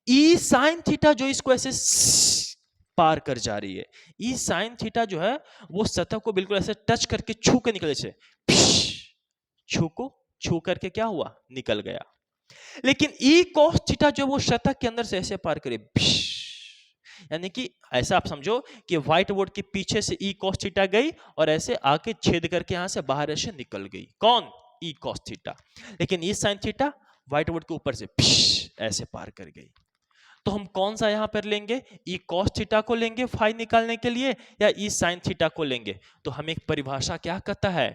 ई साइन थीटा जो इसको ऐसे पार कर जा रही है, ई साइन थीटा जो है वो सतह को बिल्कुल ऐसे टच करके छू के निकले से, छू करके क्या हुआ? निकल गया। लेकिन ई कॉस थीटा जो वो सतह के अंदर से ऐसे पार करे, यानी कि ऐसा आप समझो कि व्हाइट बोर्ड के पीछे से ई cos थीटा गई और ऐसे आके छेद करके यहां से बाहर ऐसे निकल गई, कौन, ई cos थीटा। लेकिन ई sin थीटा व्हाइट बोर्ड के ऊपर से ऐसे पार कर गई। तो हम कौन सा यहां पर लेंगे, ई cos थीटा को लेंगे फाई निकालने के लिए या ई sin थीटा को लेंगे। तो हमें एक परिभाषा क्या कहता है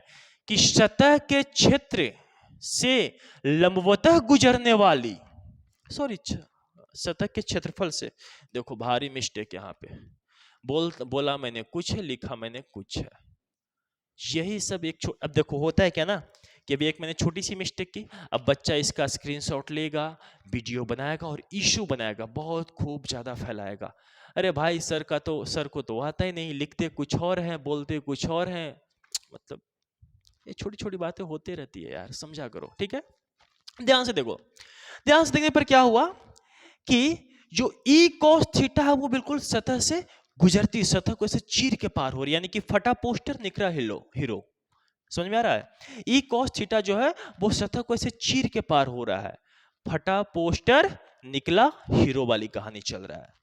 कि सतह के क्षेत्र से लंबवतः गुजरने वाली, सॉरी सतह के क्षेत्रफल से, देखो भारी मिस्टेक यहाँ पे, बोला मैंने कुछ है, लिखा मैंने कुछ है। यही सब एक अब देखो होता है क्या ना कि अभी एक मैंने छोटी सी मिस्टेक की, अब बच्चा इसका स्क्रीनशॉट लेगा, वीडियो बनाएगा और इशू बनाएगा, बहुत खूब ज्यादा फैलाएगा। अरे भाई सर को तो आता ही नहीं, लिखते कुछ और हैं बोलते कुछ और हैं, मतलब ये छोटी छोटी बातें होती रहती है यार, समझा करो, ठीक है। ध्यान से देखो, ध्यान से देखने पर क्या हुआ कि जो ई cos थीटा है वो बिल्कुल सतह से गुजरती, सतह को ऐसे चीर के पार हो रही, यानी कि फटा पोस्टर निकला हीरो, समझ में आ रहा है। ई cos थीटा जो है वो सतह को ऐसे चीर के पार हो रहा है, फटा पोस्टर निकला हीरो वाली कहानी चल रहा है।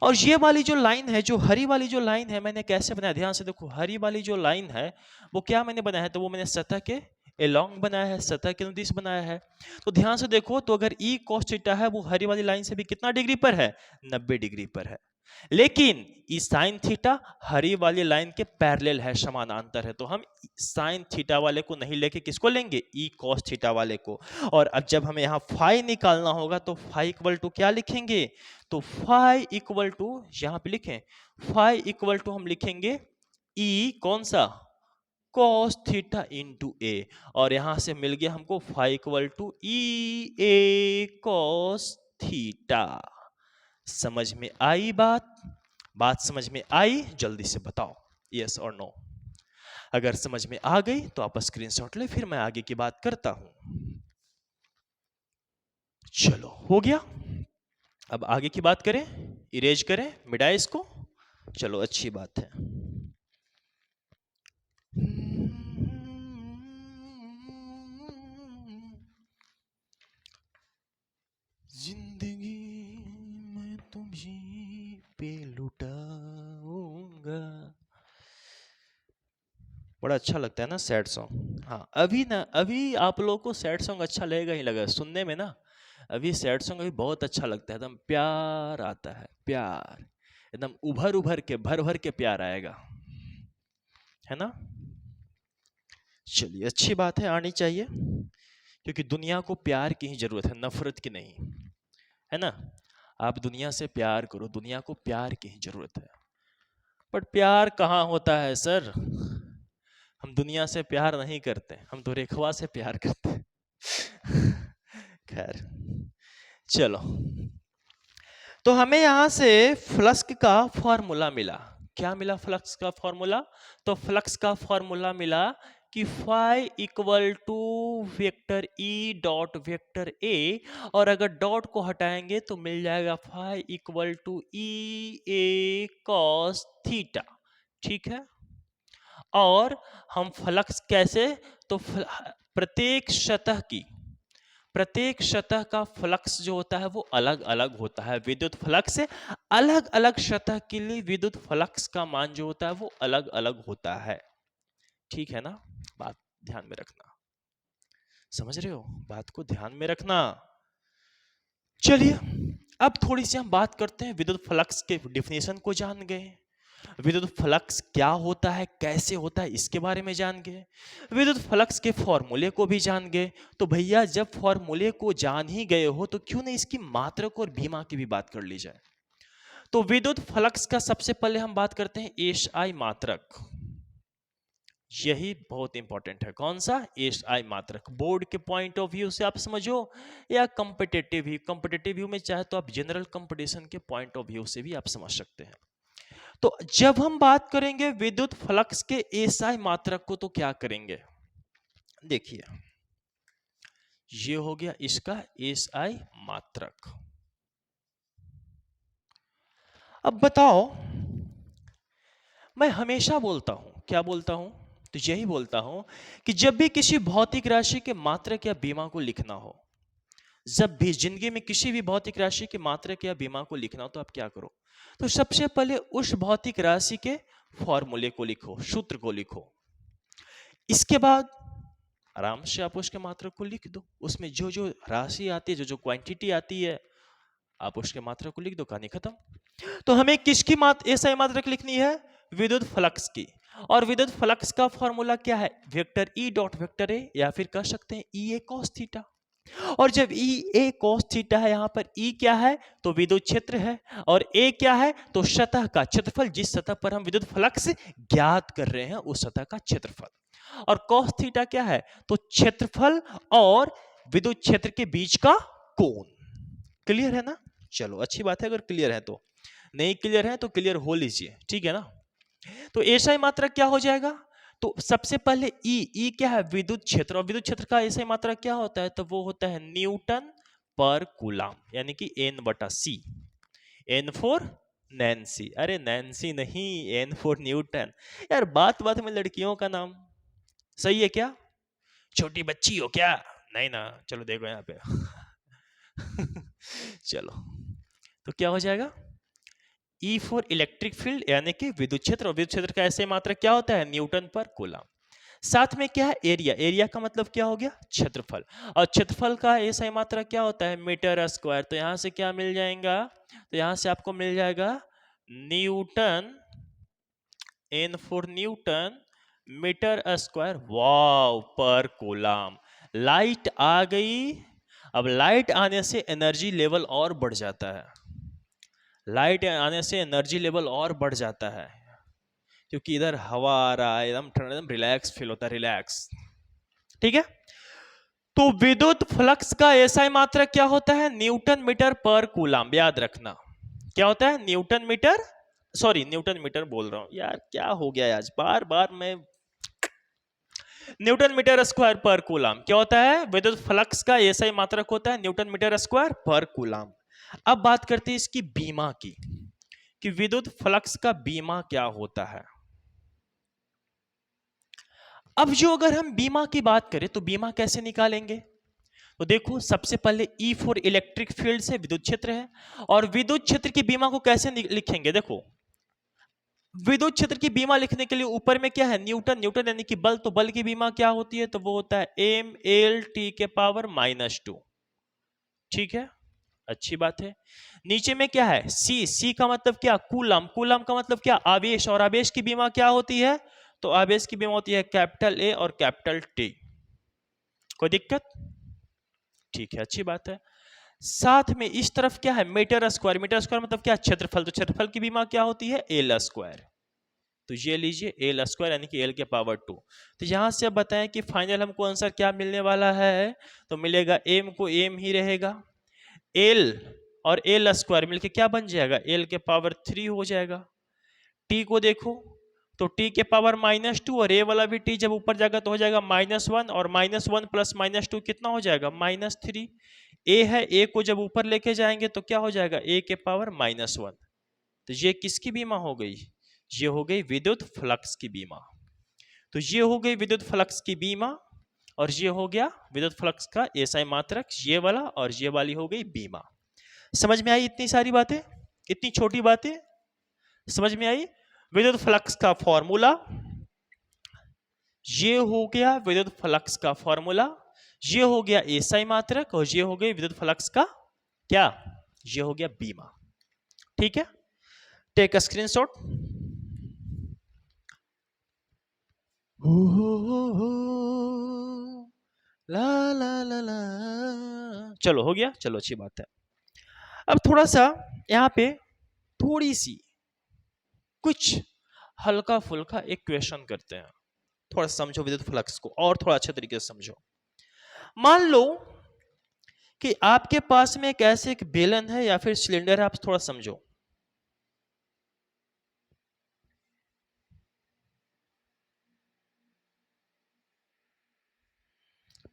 और ये वाली जो लाइन है, जो हरी वाली जो लाइन है, मैंने कैसे बनाया, ध्यान से देखो, हरी वाली जो लाइन है वो क्या मैंने बनाया है, तो वो मैंने सतह के एलोंग बनाया है, सतह के अनुदिश बनाया है। तो ध्यान से देखो, तो अगर ई cos थीटा है वो हरी वाली लाइन से भी कितना डिग्री पर है, 90 डिग्री पर है। लेकिन ई sin थीटा हरी वाली लाइन के पैरेलल है, समानांतर है, तो हम sin थीटा वाले को नहीं लेके किसको लेंगे, ई cos थीटा वाले को। और अब जब हमें यहाँ फाई निकालना होगा तो फाई इक्वल टू क्या लिखेंगे, तो फाई इक्वल टू यहां पे लिखें, फाई इक्वल टू हम लिखेंगे ई कौन सा, cos थीटा इंटू ए, और यहां से मिल गया हमको phi equal to E A cos theta. समझ में आई बात समझ में आई, जल्दी से बताओ यस और नो। अगर समझ में आ गई तो आप स्क्रीनशॉट ले, फिर मैं आगे की बात करता हूं। चलो हो गया, अब आगे की बात करें, इरेज करें, मिटाए इसको, चलो अच्छी बात है। जिंदगी मैं तुम्हीं पे लुटाऊंगा, बड़ा अच्छा लगता है ना सैड सॉन्ग। हाँ अभी आप लोगों को सैड सॉन्ग अच्छा लगेगा ही लगा सुनने में ना, अभी सैड सॉन्ग अभी बहुत अच्छा लगता है, एकदम प्यार आता है, प्यार एकदम उभर उभर के भर भर के प्यार आएगा, है ना। चलिए अच्छी बात है, आनी चाहिए, क्योंकि दुनिया को प्यार की ही जरूरत है, नफरत की नहीं, है ना। आप दुनिया से प्यार करो, दुनिया को प्यार की ही जरूरत है। पर प्यार कहाँ होता है सर, हम दुनिया से प्यार नहीं करते, हम तो रेखवा से प्यार करते हैं। खैर चलो, तो हमें यहां से फ्लक्स का फॉर्मूला मिला, क्या मिला फ्लक्स का फॉर्मूला, तो फ्लक्स का फॉर्मूला मिला कि phi equal to vector E dot vector A, और अगर डॉट को हटाएंगे तो मिल जाएगा phi equal to E A cos theta, ठीक है। और हम फ्लक्स कैसे, तो प्रत्येक सतह का फ्लक्स जो होता है वो अलग अलग होता है, विद्युत फ्लक्स अलग अलग सतह के लिए विद्युत फ्लक्स का मान जो होता है वो अलग अलग होता है, ठीक है ना। बात ध्यान में रखना, समझ रहे हो, बात को ध्यान में रखना। चलिए अब थोड़ी सी हम बात करते हैं, विद्युत फ्लक्स के डिफिनेशन को जान गए, विद्युत फ्लक्स क्या होता है, कैसे होता है, इसके बारे में जान गए, विद्युत फ्लक्स के फॉर्मूले को भी जान गए। तो भैया जब फॉर्मूले को जान ही गए हो तो क्यों नहीं इसकी मात्रक और भीमा की भी बात कर ली जाए। तो विद्युत फ्लक्स का सबसे पहले हम बात करते हैं एस आई मात्रक, यही बहुत इंपॉर्टेंट है, कौन सा, एस आई मात्रक। बोर्ड के पॉइंट ऑफ व्यू से आप समझो या कंपिटेटिव व्यू में चाहे तो आप जनरल कंपटीशन के पॉइंट ऑफ व्यू से भी आप समझ सकते हैं। तो जब हम बात करेंगे विद्युत फ्लक्स के एसआई मात्रक को तो क्या करेंगे, देखिए ये हो गया इसका एसआई मात्रक। अब बताओ, मैं हमेशा बोलता हूं, क्या बोलता हूं, तो यही बोलता हूं कि जब भी किसी भौतिक राशि के मात्रक या बीमा को लिखना हो जब भी जिंदगी में किसी भी भौतिक राशि की मात्रक या बीमा को लिखना हो तो आप क्या करो, तो सबसे पहले उस भौतिक राशि के फॉर्मूले को लिखो, सूत्र को लिखो। इसके बाद आराम से आप उसके मात्रक को लिख दो, उसमें जो जो राशि आती है, जो जो क्वांटिटी आती है, आप उसके मात्रक को लिख दो, कहानी खत्म। तो हमें किसकी एसआई मात्रक लिखनी है? विद्युत फ्लक्स की। और विद्युत फ्लक्स का फॉर्मूला क्या है? Vector E dot vector A, या फिर कह सकते हैं ई ए कॉस थीटा। और जब ई ए कॉस थीटा है, यहां पर ई क्या है? तो विद्युत क्षेत्र है, और ए क्या है? तो सतह का क्षेत्रफल, जिस सतह पर हम विद्युत फ्लक्स ज्ञात कर रहे हैं उस सतह का क्षेत्रफल। और कॉस थीटा क्या है? तो क्षेत्रफल और विद्युत क्षेत्र के बीच का कोण। क्लियर है ना? चलो अच्छी बात है, अगर क्लियर है तो। नहीं क्लियर है तो क्लियर हो लीजिए, ठीक है ना? तो एसआई मात्रक क्या हो जाएगा? तो सबसे पहले ई क्या है? विद्युत क्षेत्र। और विद्युत क्षेत्र का एसआई मात्रक क्या होता है? तो वो होता है न्यूटन पर कूलम, यानी कि एन बटा सी। एन फॉर नैन्सी, अरे नैन्सी नहीं, एन फॉर न्यूटन। यार बात बात में लड़कियों का नाम सही है क्या? छोटी बच्ची हो क्या? नहीं ना, चलो देखो यहाँ पे। चलो, तो क्या हो जाएगा? ई फॉर इलेक्ट्रिक फील्ड, यानी कि विद्युत क्षेत्र। और विद्युत क्षेत्र का ऐसे मात्रक क्या होता है? न्यूटन पर कूलम। साथ में क्या है? एरिया। एरिया का मतलब क्या हो गया? क्षेत्रफल। और क्षेत्रफल का ऐसा मात्रक क्या होता है? Metre square. तो यहां से क्या मिल जाएगा? तो यहां से आपको मिल जाएगा newton, N for newton metre square, wow, पर कूलम। लाइट आ गई। अब लाइट आने से एनर्जी लेवल और बढ़ जाता है। लाइट आने से एनर्जी लेवल और बढ़ जाता है, क्योंकि इधर हवा आ रहा है, एकदम ठंडा, एकदम रिलैक्स फील होता है, रिलैक्स। ठीक है? तो विद्युत फ्लक्स का एसआई मात्रक क्या होता है? न्यूटन मीटर पर कूलम। याद रखना क्या होता है? Newton metre, sorry newton metre बोल रहा हूं यार, क्या हो गया आज, बार बार मैं। न्यूटन मीटर स्क्वायर पर कूलम क्या होता है? विद्युत फ्लक्स का एसआई मात्रक होता है न्यूटन मीटर स्क्वायर पर कूलम। अब बात करते हैं इसकी बीमा की, कि विद्युत फ्लक्स का बीमा क्या होता है। अब जो अगर हम बीमा की बात करें तो बीमा कैसे निकालेंगे? तो देखो, सबसे पहले ई फॉर इलेक्ट्रिक फील्ड से विद्युत क्षेत्र है, और विद्युत क्षेत्र की बीमा को कैसे लिखेंगे? देखो, विद्युत क्षेत्र की बीमा लिखने के लिए ऊपर में क्या है? न्यूटन। न्यूटन यानी कि बल। तो बल की बीमा क्या होती है? तो वो होता है एम एल टी के पावर -2। ठीक है, अच्छी बात है। नीचे में क्या है? सी। सी का मतलब क्या? कूलम। कूलम का मतलब क्या? आवेश। और आवेश की बीमा क्या होती है? तो आवेश की बीमा होती है कैपिटल ए और कैपिटल टी। कोई दिक्कत? ठीक है, अच्छी बात है। साथ में इस तरफ क्या है? Metre square. मीटर स्क्वायर मतलब क्या? क्षेत्रफल। तो क्षेत्रफल की बीमा क्या होती है? L square. तो ये लीजिए एल स्क्वायर, यानी कि एल के पावर 2। तो यहां से अब बताएं कि फाइनल हमको आंसर क्या मिलने वाला है? तो मिलेगा एम को एम ही रहेगा, एल और एल स्क्वायर मिलके क्या बन जाएगा? एल के पावर 3 हो जाएगा। टी को देखो, तो टी के पावर -2, और ए वाला भी टी जब ऊपर जाएगा तो हो जाएगा -1, और -1 प्लस -2 कितना हो जाएगा? -3। ए है, ए को जब ऊपर लेके जाएंगे तो क्या हो जाएगा? ए के पावर -1। तो ये किसकी बीमा हो गई? ये हो गई विद्युत फ्लक्स की बीमा। तो ये हो गई विद्युत फ्लक्स की बीमा, और ये हो गया विद्युत फ्लक्स का एसआई मात्रक, ये वाला, और ये वाली हो गई बीमा। समझ में आई इतनी सारी बातें? इतनी छोटी बातें समझ में आई? विद्युत फ्लक्स का फॉर्मूला, ये हो गया विद्युत फ्लक्स का फॉर्मूला, ये हो गया एसआई मात्रक, और ये हो गई विद्युत फ्लक्स का क्या? ये हो गया बीमा। ठीक है, टेक अ स्क्रीनशॉट। ला ला ला ला। चलो हो गया, चलो अच्छी बात है। अब थोड़ा सा यहाँ पे थोड़ी सी कुछ हल्का फुल्का एक क्वेश्चन करते हैं। थोड़ा समझो विद्युत फ्लक्स को, और थोड़ा अच्छे तरीके से समझो। मान लो कि आपके पास में एक ऐसे एक बेलन है या फिर सिलेंडर है, आप थोड़ा समझो।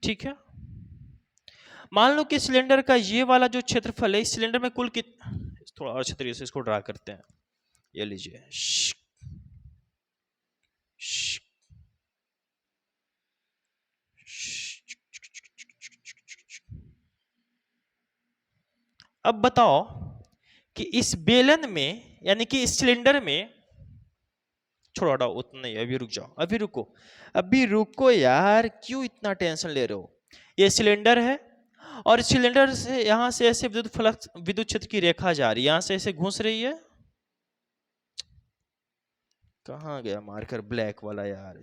ठीक है, मान लो कि सिलेंडर का ये वाला जो क्षेत्रफल है, इस सिलेंडर में कुल थोड़ा और अच्छे तरीके से इसको ड्रा करते हैं। ये लीजिए, अब बताओ कि इस बेलन में यानी कि इस सिलेंडर में, छोड़ो हटाओ उतना नहीं, अभी रुक जाओ, अभी रुको यार, क्यों इतना टेंशन ले रहे हो। ये सिलेंडर है और इस सिलेंडर से यहां से ऐसे विद्युत फ्लक्स, विद्युत क्षेत्र की रेखा जा रही है, यहां से ऐसे घुस रही है। कहाँ गया मार्कर ब्लैक वाला यार।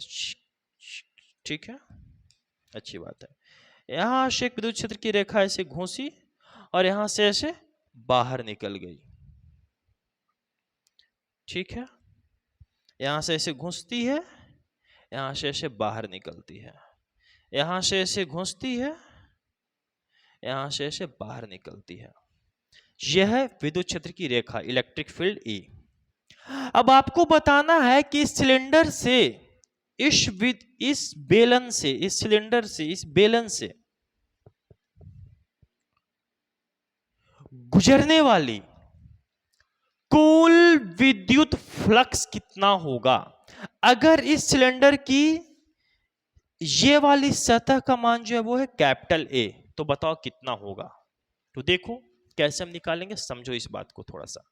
ठीक है, अच्छी बात है। यहां से एक विद्युत क्षेत्र की रेखा ऐसे घुसी और यहां से ऐसे बाहर निकल गई। ठीक है, यहां से ऐसे घुसती है, यहां से ऐसे बाहर निकलती है, यहां से ऐसे घुसती है, यहां से ऐसे बाहर निकलती है। यह है विद्युत क्षेत्र की रेखा, इलेक्ट्रिक फील्ड ई। अब आपको बताना है कि इस सिलेंडर से, इस बेलन से, इस सिलेंडर से, इस बेलन से गुजरने वाली कुल विद्युत फ्लक्स कितना होगा। अगर इस सिलेंडर की ये वाली सतह का मान जो है वो है कैपिटल ए, तो बताओ कितना होगा। तो देखो कैसे हम निकालेंगे, समझो इस बात को थोड़ा सा।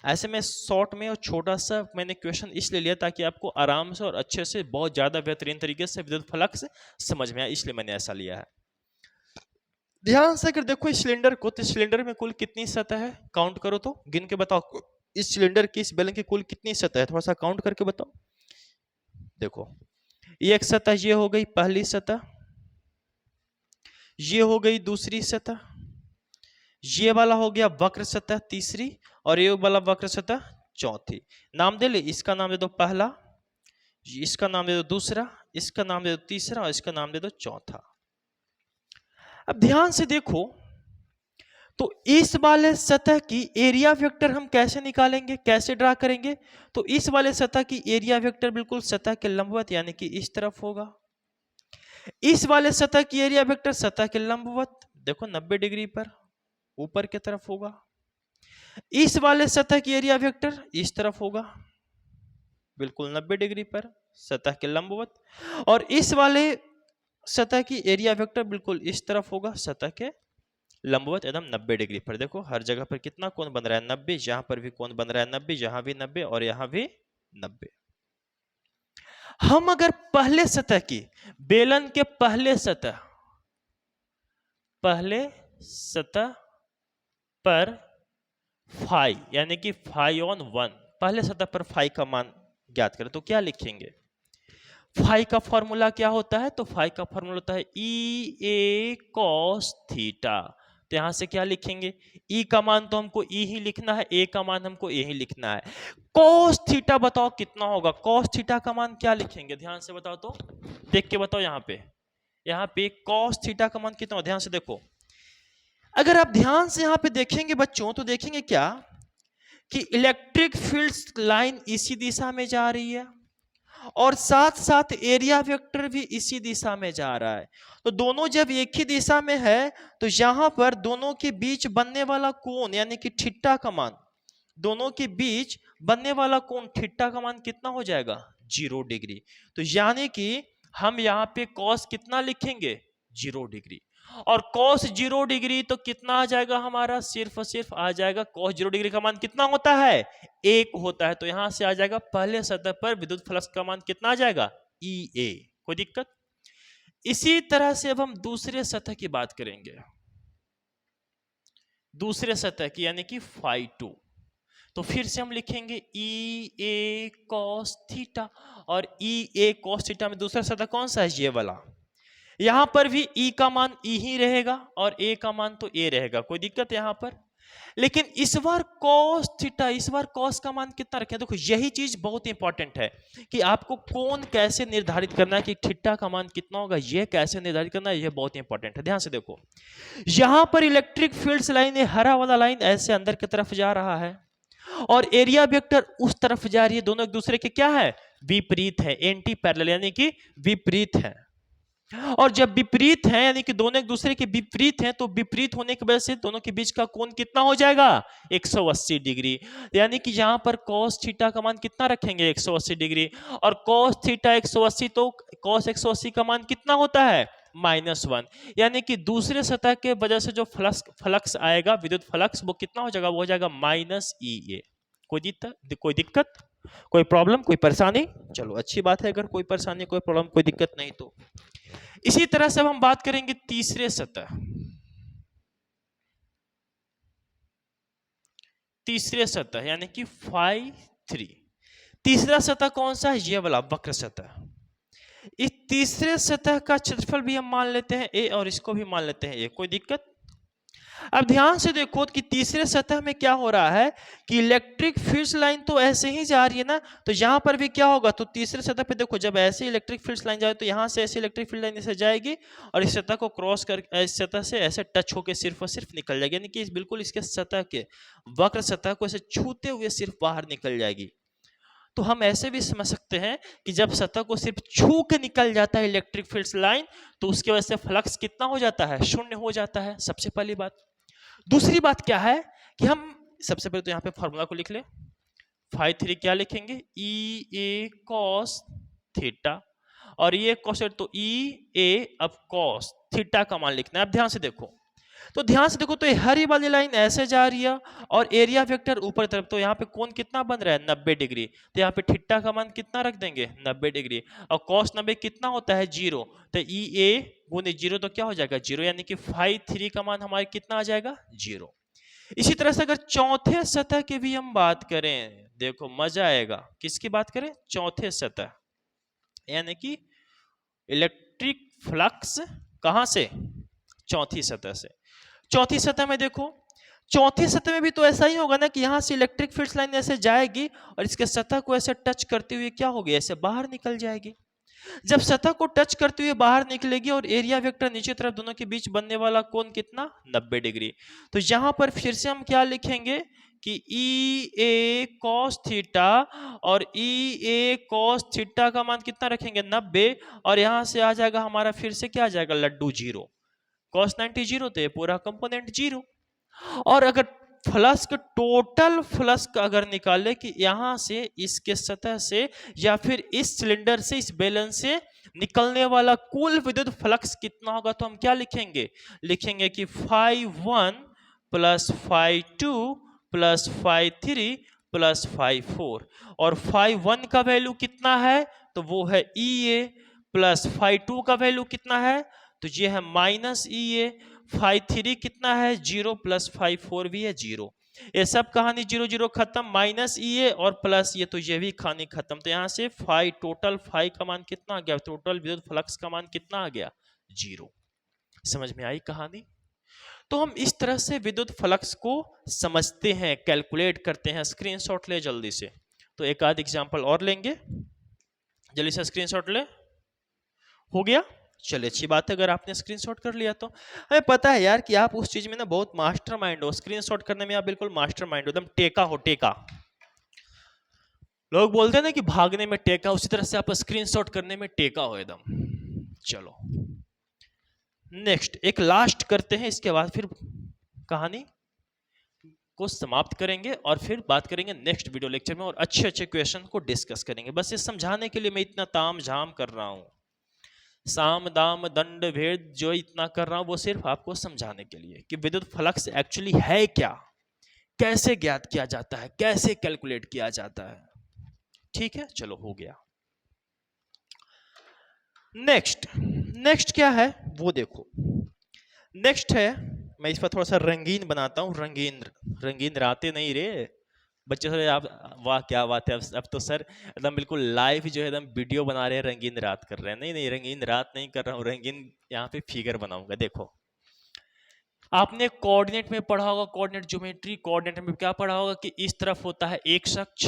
ऐसे में शॉर्ट में और छोटा सा मैंने क्वेश्चन इसलिए लिया ताकि आपको आराम से और अच्छे से, बहुत ज्यादा बेहतरीन तरीके से विद्युत फ्लक्स समझ में आए, इसलिए मैंने ऐसा लिया है। ध्यान से अगर देखो इस सिलेंडर को, तो सिलेंडर में कुल कितनी सतह है, काउंट करो तो, गिन के बताओ इस सिलेंडर की, इस बेलन की कुल कितनी सतह है, थोड़ा सा काउंट करके बताओ। देखो ये एक सतह, ये हो गई पहली सतह, ये हो गई दूसरी सतह, ये वाला हो गया वक्र सतह तीसरी, और ये वाला वक्र सतह चौथी। नाम दे ले, इसका नाम दे दो पहला, इसका नाम दे दो दूसरा, इसका नाम दे दो तीसरा, और इसका नाम दे दो चौथा। अब ध्यान से देखो, तो इस वाले सतह की एरिया वेक्टर हम कैसे निकालेंगे, कैसे ड्रा करेंगे। तो इस वाले सतह की एरिया वेक्टर बिल्कुल सतह के लंबवत यानी कि इस तरफ होगा। इस वाले सतह की एरिया वेक्टर सतह के लंबवत, देखो 90 डिग्री पर ऊपर की तरफ होगा। इस वाले सतह की एरिया वेक्टर इस तरफ होगा, बिल्कुल 90 डिग्री पर सतह के लंबवत। और इस वाले सतह की एरिया वेक्टर बिल्कुल इस तरफ होगा, सतह के लंबवत एकदम 90 डिग्री पर। देखो हर जगह पर कितना कोण बन रहा है, 90। यहां पर भी कोण बन रहा है 90, यहां भी 90 और यहां भी 90। हम अगर पहले सतह की, बेलन के पहले सतह पर फाई यानी कि फाई ऑन 1, पहले सतह पर फाई का मान ज्ञात करें, तो क्या लिखेंगे। फाई का फॉर्मूला क्या होता है, तो फाई का फॉर्मूला होता है ई ए कॉस थीटा। तो यहां से क्या लिखेंगे, ई का मान तो हमको ई ही लिखना है, ए का मान हमको ए ही लिखना है। कॉस थीटा बताओ कितना होगा, कॉस थीटा का मान क्या लिखेंगे, ध्यान से बताओ तो, देख के बताओ। यहाँ पे कॉस थीटा का मान कितना हो, ध्यान से देखो। अगर आप ध्यान से यहाँ पे देखेंगे बच्चों, तो देखेंगे क्या कि इलेक्ट्रिक फील्ड लाइन इसी दिशा में जा रही है और साथ साथ एरिया वेक्टर भी इसी दिशा में जा रहा है। तो दोनों जब एक ही दिशा में है तो यहां पर दोनों के बीच बनने वाला कोण यानी कि थीटा का मान, दोनों के बीच बनने वाला कोण थीटा का मान कितना हो जाएगा, 0 डिग्री। तो यानी कि हम यहाँ पे कॉस कितना लिखेंगे, 0 डिग्री। और cos 0 डिग्री तो कितना आ जाएगा हमारा, सिर्फ और सिर्फ आ जाएगा, cos 0 डिग्री का मान कितना होता है, 1 होता है। तो यहां से आ जाएगा पहले सतह पर विद्युत फ्लक्स का मान कितना आ जाएगा, EA। कोई दिक्कत। इसी तरह से अब हम दूसरे सतह की बात करेंगे, दूसरे सतह की यानी कि फाई 2। तो फिर से हम लिखेंगे EA cos थीटा, और EA cos थीटा में दूसरा सतह कौन सा है, ये वाला। यहां पर भी E का मान E ही रहेगा और A का मान तो A रहेगा, कोई दिक्कत है यहां पर। लेकिन इस बार cos थीटा, इस बार cos का मान कितना रखें। देखो यही चीज बहुत इंपॉर्टेंट है कि आपको कोण कैसे निर्धारित करना है, कि थीटा का मान कितना होगा, यह कैसे निर्धारित करना है, यह बहुत इंपॉर्टेंट है। ध्यान से देखो, यहां पर इलेक्ट्रिक फील्ड्स लाइन, हरा वाला लाइन ऐसे अंदर की तरफ जा रहा है और एरिया वेक्टर उस तरफ जा रही है। दोनों एक दूसरे के क्या है, विपरीत है, एंटी पैरेलल यानी कि विपरीत है। और जब विपरीत है यानी कि दोनों एक दूसरे के विपरीत हैं, तो विपरीत होने की वजह से दोनों के बीच का कोण कितना हो जाएगा, 180 डिग्री। यानी कि यहां पर cos थीटा का मान कितना रखेंगे, 180 डिग्री। और cos थीटा 180, तो cos 180 का मान कितना होता है, -1, यानी कि दूसरे सतह के वजह से जो फ्लक्स आएगा, विद्युत फ्लक्स, वो कितना हो जाएगा, वो हो जाएगा -EA। कोई दिक्कत, कोई प्रॉब्लम, कोई परेशानी? चलो अच्छी बात है, अगर कोई परेशानी, कोई प्रॉब्लम, कोई दिक्कत नहीं तो। इसी तरह से अब हम बात करेंगे तीसरे सतह। तीसरे सतह यानी कि φ3। तीसरा सतह कौन सा है, ये वाला वक्र सतह। इस तीसरे सतह का क्षेत्रफल भी हम मान लेते हैं a, और इसको भी मान लेते हैं a। कोई दिक्कत? अब ध्यान से देखो कि तीसरे सतह में क्या हो रहा है कि इलेक्ट्रिक फील्ड लाइन तो ऐसे ही जा रही है ना, तो यहां पर भी क्या होगा, तो तीसरे सतह पे देखो, जब ऐसे इलेक्ट्रिक फील्ड लाइन जाए तो यहां से ऐसे इलेक्ट्रिक फील्ड लाइन ऐसे जाएगी और इस सतह को क्रॉस कर, इस सतह से ऐसे टच होकर सिर्फ और सिर्फ निकल जाएगी, यानी कि बिल्कुल इसके सतह के, वक्र सतह को ऐसे छूते हुए सिर्फ बाहर निकल जाएगी। तो हम ऐसे भी समझ सकते हैं कि जब सतह को सिर्फ छू के निकल जाता है इलेक्ट्रिक फील्ड लाइन, तो उसकी वजह से फ्लक्स कितना हो जाता है, शून्य हो जाता है, सबसे पहली बात। दूसरी बात क्या है कि हम सबसे पहले तो यहाँ पे फॉर्मूला को लिख ले। φ3 क्या लिखेंगे, EA cos थीटा, और ये cos, तो EA अब cos थीटा का मान लिखना है। अब ध्यान से देखो, तो ध्यान से देखो, तो ये हरी वाली लाइन ऐसे जा रही है और एरिया वेक्टर ऊपर तरफ, तो यहाँ पे कोण कितना बन रहा है, 90 डिग्री। तो यहाँ पे थीटा का मान कितना रख देंगे, 90 डिग्री, और cos 90 कितना होता है, 0। तो EA गुने 0 तो क्या हो जाएगा, 0, यानी कि φ3 का मान हमारे कितना आ जाएगा, 0। इसी तरह से अगर चौथे सतह की भी हम बात करें, देखो मजा आएगा। किसकी बात करें, चौथे सतह, यानी कि इलेक्ट्रिक फ्लक्स कहां से, चौथी सतह से। चौथी सतह में देखो, चौथी सतह में भी तो ऐसा ही होगा ना कि यहां से इलेक्ट्रिक फील्ड लाइन ऐसे जाएगी और इसके सतह को ऐसे टच करते हुए क्या होगी, ऐसे बाहर निकल जाएगी। जब सतह को टच करते हुए बाहर निकलेगी और एरिया वेक्टर नीचे तरफ, दोनों के बीच बनने वाला कोण कितना, 90 डिग्री। तो यहां पर फिर से हम क्या लिखेंगे कि EA cos थीटा, और EA cos थीटा का मान कितना रखेंगे, 90, और यहां से आ जाएगा हमारा फिर से क्या आ जाएगा, लड्डू 0, cos 90 0, तो ये पूरा कंपोनेंट 0। और अगर फ्लक्स, टोटल फ्लक्स अगर निकाले कि यहां से इसके सतह से या फिर इस सिलेंडर से, इस बैलेंस से निकलने वाला कुल विद्युत फ्लक्स कितना होगा, तो हम क्या लिखेंगे, लिखेंगे कि φ1 प्लस φ2 प्लस φ3 प्लस φ4, और φ1 का वैल्यू कितना है, तो वो है EA, प्लस φ2 का वैल्यू कितना है, तो ये है -EA, φ3 कितना है, 0, प्लस φ4 भी है 0। ये सब कहानी 0 0 खत्म, -EA और प्लस ये, तो ये भी कहानी खत्म। तो यहां से टोटल फाई का मान कितना आ गया, टोटल विद्युत फ्लक्स का मान कितना आ गया, 0। समझ में आई कहानी? तो हम इस तरह से विद्युत फ्लक्स को समझते हैं, कैलकुलेट करते हैं। स्क्रीनशॉट ले जल्दी से, तो एक आध एग्जांपल और लेंगे, जल्दी से स्क्रीनशॉट ले। हो गया, चलिए अच्छी बात है, अगर आपने स्क्रीनशॉट कर लिया तो। हमें पता है यार कि आप उस चीज में ना बहुत मास्टरमाइंड हो, स्क्रीनशॉट करने में आप बिल्कुल मास्टरमाइंड हो, एकदम टेका हो, टेका। लोग बोलते हैं ना कि भागने में टेका, उसी तरह से आप स्क्रीनशॉट करने में टेका हो एकदम। चलो नेक्स्ट, एक लास्ट करते हैं, इसके बाद फिर कहानी को समाप्त करेंगे और फिर बात करेंगे नेक्स्ट वीडियो लेक्चर में, और अच्छे अच्छे क्वेश्चन को डिस्कस करेंगे। बस ये समझाने के लिए मैं इतना ताम झाम कर रहा हूं, साम दाम दंड भेद जो इतना कर रहा हूं, वो सिर्फ आपको समझाने के लिए कि विद्युत फ्लक्स एक्चुअली है क्या, कैसे ज्ञात किया जाता है, कैसे कैलकुलेट किया जाता है। ठीक है, चलो हो गया। नेक्स्ट क्या है वो देखो। नेक्स्ट है, मैं इस पर थोड़ा सा रंगीन बनाता हूं, रंगीन रातें नहीं रे बच्चे सर, आप वाह क्या बात है, अब तो सर एकदम बिल्कुल लाइव जो है एकदम वीडियो बना रहे हैं, रंगीन रात कर रहे हैं। नहीं नहीं, रंगीन रात नहीं कर रहा हूँ, रंगीन यहाँ पे फिगर बनाऊंगा। देखो, आपने कोऑर्डिनेट में पढ़ा होगा, कोऑर्डिनेट ज्योमेट्री, कोऑर्डिनेट में क्या पढ़ा होगा कि इस तरफ होता है एक्स अक्ष,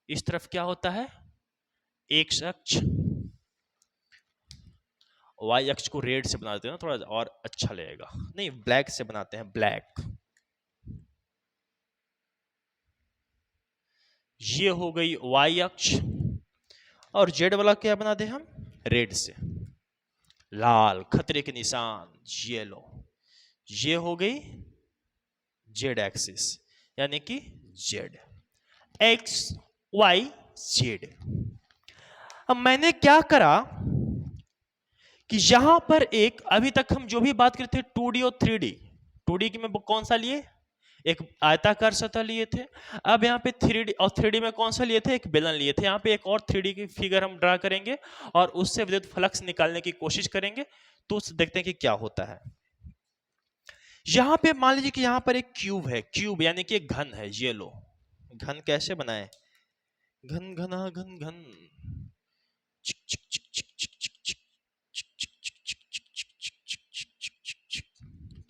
इस तरफ क्या होता है, एक्स अक्ष। वाई अक्ष को रेड से बना देते हैं ना, थोड़ा और अच्छा लगेगा। नहीं, ब्लैक से बनाते हैं, ब्लैक। ये हो गई वाई अक्ष, और जेड वाला क्या बना दे हम, रेड से, लाल खतरे के निशान, येलो। ये हो गई जेड एक्सिस, यानी कि जेड, एक्स वाई जेड। अब मैंने क्या करा कि यहां पर एक, अभी तक हम जो भी बात करते थे 2D और 3D, 2D की में कौन सा लिए, एक आयताकार सतह लिए थे। अब यहाँ पे 3D और 3D में कौन सा लिए थे, एक बेलन लिए थे। यहाँ पे एक और 3D की फिगर हम ड्रा करेंगे और उससे विद्युत फ्लक्स निकालने की कोशिश करेंगे, तो देखते हैं कि क्या होता है। यहाँ पे मान लीजिए कि यहाँ पर एक क्यूब है, क्यूब यानी कि एक घन है। ये लो, घन कैसे बनाए, घन घना घन घन,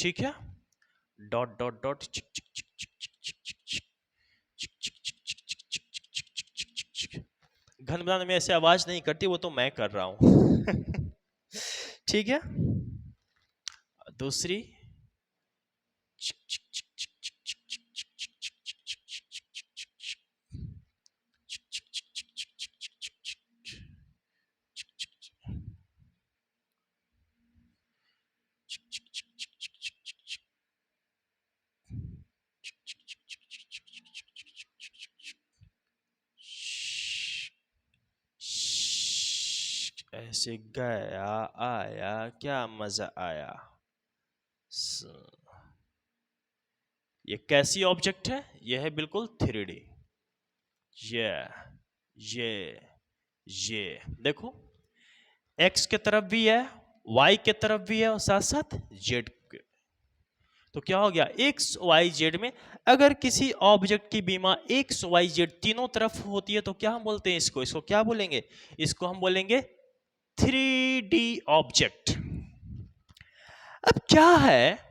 ठीक है, डॉट डॉट डॉट, घन बनाने में ऐसे आवाज नहीं करती, वो तो मैं कर रहा हूं। ठीक है, दूसरी, ऐसे गया आया क्या मजा आया। ये कैसी ऑब्जेक्ट है, ये है बिल्कुल 3D। ये देखो, x के तरफ भी है, y के तरफ भी है और साथ साथ z के। तो क्या हो गया, x y z में अगर किसी ऑब्जेक्ट की बीमा x y z तीनों तरफ होती है तो क्या हम बोलते हैं, इसको क्या बोलेंगे, इसको हम बोलेंगे 3D ऑब्जेक्ट। अब क्या है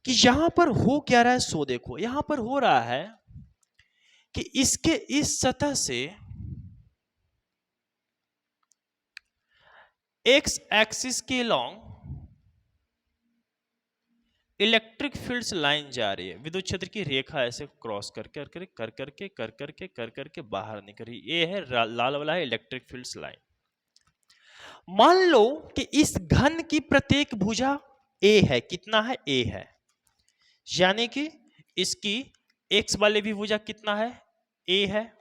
कि यहां पर हो क्या रहा है, सो देखो यहां पर हो रहा है कि इसके इस सतह से एक्स एक्सिस के लॉन्ग इलेक्ट्रिक फील्ड्स लाइन जा रही है, विद्युत क्षेत्र की रेखा ऐसे क्रॉस कर करके बाहर निकल रही। ये है लाल वाला है इलेक्ट्रिक फील्ड्स लाइन। मान लो कि इस घन की प्रत्येक भुजा A है, कितना है, A है, यानी कि इसकी x वाली भी भुजा कितना है, A है,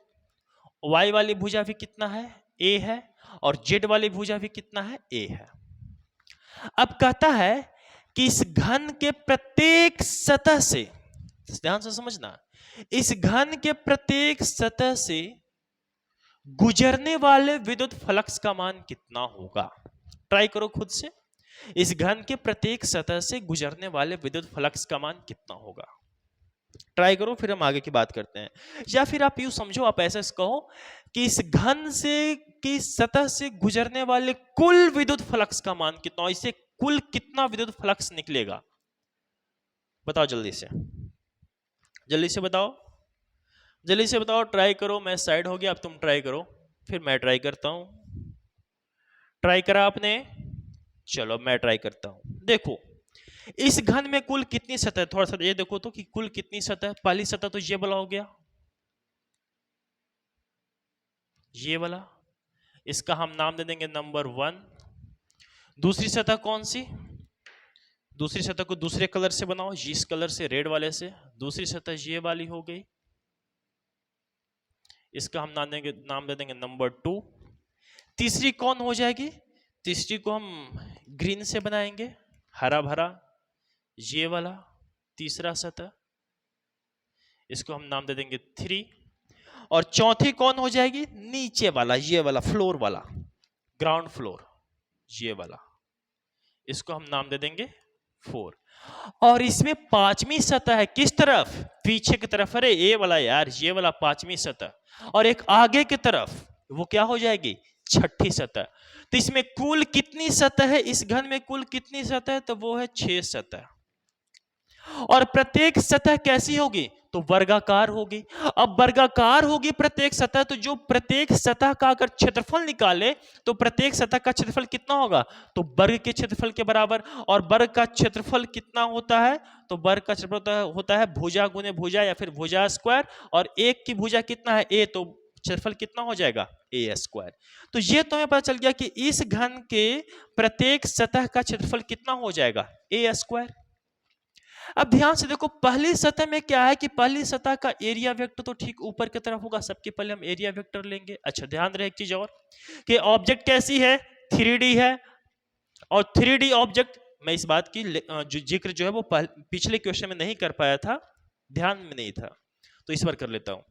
y वाली भुजा भी कितना है, A है, और z वाली भुजा भी कितना है, A है। अब कहता है कि इस घन के प्रत्येक सतह से, ध्यान से समझना, इस घन के प्रत्येक सतह से गुजरने वाले विद्युत फ्लक्स का मान कितना होगा। ट्राई करो खुद से, इस घन के प्रत्येक सतह से गुजरने वाले विद्युत फ्लक्स का मान कितना होगा, ट्राई करो, फिर हम आगे की बात करते हैं। या फिर आप यूं समझो, आप ऐसे कहो कि इस घन से की सतह से गुजरने वाले कुल विद्युत फ्लक्स का मान कितना, इससे कुल कितना विद्युत फ्लक्स निकलेगा, बताओ जल्दी से, जल्दी से बताओ, जल्दी से बताओ, ट्राई करो। मैं साइड हो गया, अब तुम ट्राई करो, फिर मैं ट्राई करता हूं। ट्राई करा आपने, चलो मैं ट्राई करता हूं। देखो इस घन में कुल कितनी सतह, थोड़ा सा ये देखो तो कि कुल कितनी सतह। पहली सतह तो ये वाला हो गया, ये वाला, इसका हम नाम दे देंगे नंबर 1। दूसरी सतह कौन सी, दूसरी सतह को दूसरे कलर से बनाओ, इस कलर से, रेड वाले से। दूसरी सतह ये वाली हो गई, इसका हम नाम दे देंगे नंबर 2। तीसरी कौन हो जाएगी, तीसरी को हम ग्रीन से बनाएंगे, हरा भरा, ये वाला तीसरा सतह, इसको हम नाम दे देंगे 3। और चौथी कौन हो जाएगी, नीचे वाला, ये वाला फ्लोर वाला, ग्राउंड फ्लोर, ये वाला, इसको हम नाम दे देंगे 4। और इसमें पांचवी सतह है किस तरफ, पीछे की तरफ, अरे ये वाला यार, ये वाला पांचवी सतह, और एक आगे की तरफ, वो क्या हो जाएगी, छठी सतह। तो इसमें कुल कितनी सतह है, इस घन में कुल कितनी सतह है, तो वो है 6 सतह। और प्रत्येक सतह कैसी होगी, तो वर्गाकार होगी। अब वर्गाकार होगी प्रत्येक सतह, तो जो प्रत्येक सतह का अगर क्षेत्रफल निकाले तो प्रत्येक सतह का क्षेत्रफल कितना होगा, तो वर्ग के क्षेत्रफल के बराबर। और वर्ग का क्षेत्रफल कितना होता है, तो वर्ग का क्षेत्रफल होता है भुजा गुने भुजा या फिर भुजा स्क्वायर, और एक की भुजा कितना है, a, तो क्षेत्रफल कितना हो जाएगा, a स्क्वायर। तो ये तुम्हें पता चल गया कि इस घन के प्रत्येक सतह का क्षेत्रफल कितना हो जाएगा, a स्क्वायर। अब ध्यान से देखो, पहली सतह में क्या है कि पहली सतह का एरिया वेक्टर तो ठीक ऊपर की तरफ होगा, सबके पहले हम एरिया वेक्टर लेंगे। अच्छा ध्यान रहे एक चीज और, कि ऑब्जेक्ट कैसी है, 3D है, और 3D ऑब्जेक्ट, मैं इस बात की जो जिक्र जो है वो पिछले क्वेश्चन में नहीं कर पाया था, ध्यान में नहीं था, तो इस बार कर लेता हूं।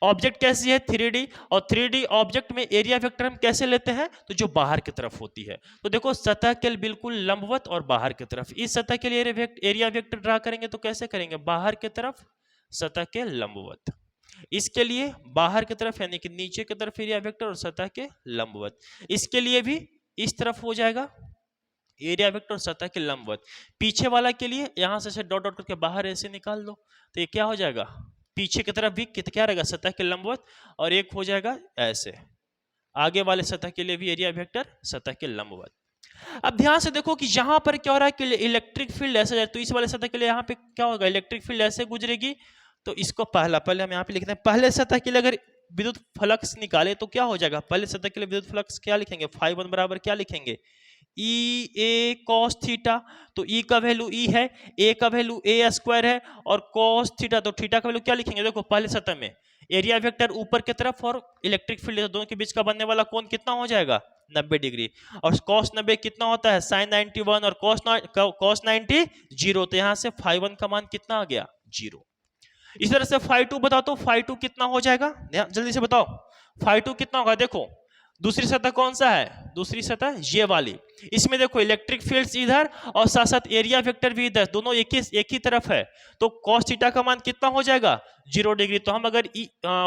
ऑब्जेक्ट कैसी है 3D, और 3D ऑब्जेक्ट में एरिया वेक्टर हम कैसे लेते हैं, तो जो बाहर की तरफ होती है। तो देखो सतह के बिल्कुल लंबवत और बाहर की तरफ, इस सतह के लिए एरिया वेक्टर ड्रा करेंगे तो कैसे करेंगे, बाहर की तरफ सतह के लंबवत, इसके लिए बाहर की तरफ यानी कि नीचे की तरफ एरिया वेक्टर और सतह के लंबवत, इसके लिए भी इस तरफ हो जाएगा एरिया वेक्टर और सतह के लंबवत। पीछे वाला के लिए यहां से डॉट डॉट करके बाहर ऐसे निकाल दो, तो ये क्या हो जाएगा, पीछे की तरफ भी क्या रहेगा, सतह के लंबवत, और एक हो जाएगा ऐसे आगे वाले सतह के लिए भी एरिया वेक्टर सतह के लंबवत। अब ध्यान से देखो कि यहां पर क्या हो रहा है कि इलेक्ट्रिक फील्ड ऐसे जाए, तो इस वाले सतह के लिए यहां पे क्या होगा, इलेक्ट्रिक फील्ड ऐसे गुजरेगी, तो इसको पहले हम यहां पे लिखते हैं, पहले सतह के लिए अगर विद्युत फ्लक्स निकाले तो क्या हो जाएगा, पहले सतह के लिए विद्युत फ्लक्स क्या लिखेंगे, φ1 बराबर क्या लिखेंगे, ई ए कॉस थीटा, तो ई का वैल्यू ई है, ए का वैल्यू ए स्क्वायर है, और कॉस थीटा, तो थीटा का वैल्यू क्या लिखेंगे, देखो पहले सतह में एरिया वेक्टर ऊपर की तरफ और इलेक्ट्रिक फील्ड दोनों के बीच का बनने वाला कोण कितना हो जाएगा, 90 डिग्री, और cos 90 कितना होता है, sin 91, और cos 90 0, तो यहां से φ1 का मान कितना आ गया, 0। इस तरह से φ2 बताओ, तो φ2 कितना हो जाएगा, जल्दी से बताओ φ2 कितना होगा, देखो दूसरी सतह कौन सा है, दूसरी सतह ये वाली, इसमें देखो इलेक्ट्रिक फील्ड्स इधर और साथ साथ एरिया वेक्टर भी इधर, दोनों एक ही तरफ है, तो cos थीटा का मान कितना हो जाएगा, 0 डिग्री। तो हम अगर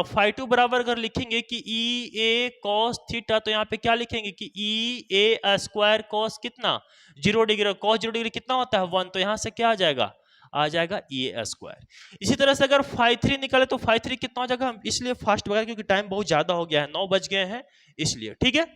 φ2 बराबर अगर लिखेंगे कि ई ए cos थीटा, तो यहाँ पे क्या लिखेंगे कि ई ए स्क्वायर cos कितना, 0 डिग्री, और cos 0 डिग्री कितना होता है 1, तो यहाँ से क्या आ जाएगा ई ए स्क्वायर। इसी तरह से अगर φ3 निकाले तो φ3 कितना हो जाएगा, इसलिए फास्ट वगैरह क्योंकि टाइम बहुत ज्यादा हो गया है, 9 बज गए हैं इसलिए, ठीक है।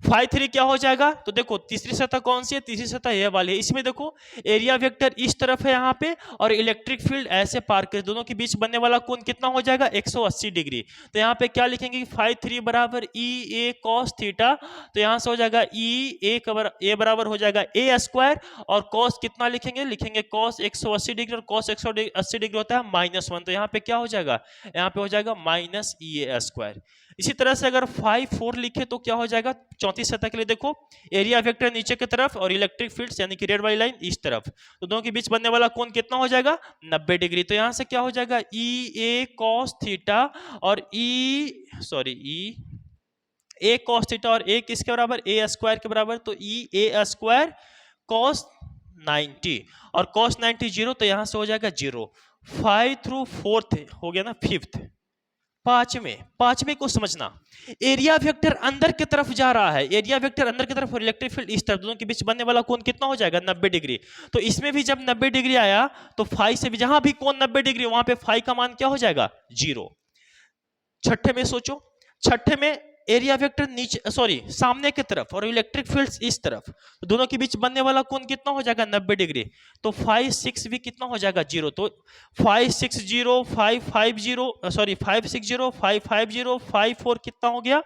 φ3 क्या हो जाएगा, तो देखो तीसरी सतह कौन सी है, तीसरी सतह ये वाली है, इसमें देखो एरिया वेक्टर इस तरफ है यहाँ पे, और इलेक्ट्रिक फील्ड ऐसे पार कर, दोनों के बीच बनने वाला कोण कितना हो जाएगा, 180 डिग्री। तो यहाँ पे क्या लिखेंगे, φ3 बराबर ई ए कॉस थीटा, तो यहाँ से हो जाएगा ई ए बराबर हो जाएगा ए स्क्वायर, और cos कितना लिखेंगे cos 180 डिग्री, और cos 180 डिग्री होता है -1, तो यहाँ पे क्या हो जाएगा, यहाँ पे हो जाएगा माइनस ई ए स्क्वायर। इसी तरह से अगर φ4 लिखे तो क्या हो जाएगा, चौथी सतह के लिए देखो एरिया वेक्टर नीचे की तरफ और इलेक्ट्रिक फील्ड्स यानी कि रेड वाली लाइन इस तरफ, तो दोनों के बीच बनने वाला कोण कितना हो जाएगा, 90 डिग्री। तो यहां से क्या हो जाएगा, ई ए कॉस थीटा और ई ए कॉस थीटा, और ए किसके बराबर, ए स्क्वायर के बराबर, तो ई ए स्क्वायर कॉस 90, और कॉस 90 0, तो यहां से हो जाएगा 0। 5 थ्रू 4th हो गया ना, 5th, पांचवें को समझना, एरिया वेक्टर अंदर की तरफ जा रहा है, एरिया वेक्टर अंदर की तरफ और इलेक्ट्रिक फील्ड इस तरफ, दोनों के बीच बनने वाला कोण कितना हो जाएगा, 90 डिग्री। तो इसमें भी जब 90 डिग्री आया तो फाई से भी जहां भी कोण 90 डिग्री वहां पे फाई का मान क्या हो जाएगा, 0। छठे में सोचो, छठे में एरिया वेक्टर नीचे सामने की तरफ और इलेक्ट्रिक फील्ड्स इस तरफ, तो दोनों के बीच बनने वाला कोण कितना हो जाएगा, 90 डिग्री। तो 5 6 भी कितना हो जाएगा, 0। तो 5 6 0 5 5 0 5 6 0 5 5 0 5 4 कितना हो गया,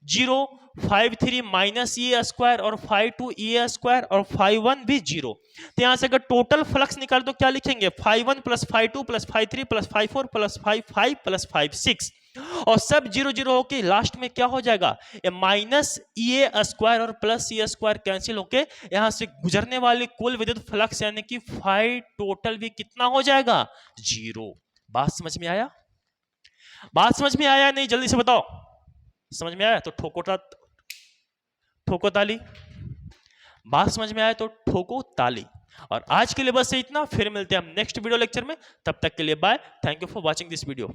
0। 5 3 माइनस ई स्क्वायर, और 5 2 ई स्क्वायर, और 5 1 भी 0। तो यहां से अगर टोटल फ्लक्स निकाल तो क्या लिखेंगे, 5 1 plus 5 2 plus 5 3 plus 5 4 plus 5 5 plus 5 6, और सब 0 0 होके लास्ट में क्या हो जाएगा, माइनस ई स्क्वायर और प्लस ई स्क्वायर कैंसिल होके यहां से गुजरने वाली कुल विद्युत फ्लक्स यानी कि 5 टोटल भी कितना हो जाएगा, 0। बात समझ में आया, बात समझ में आया नहीं, जल्दी से बताओ, समझ में आया तो ठोको ताली, बात समझ में आया तो ठोको ताली। और आज के लिए बस इतना, फिर मिलते हैं हम नेक्स्ट वीडियो लेक्चर में, तब तक के लिए bye, thank you for watching this video.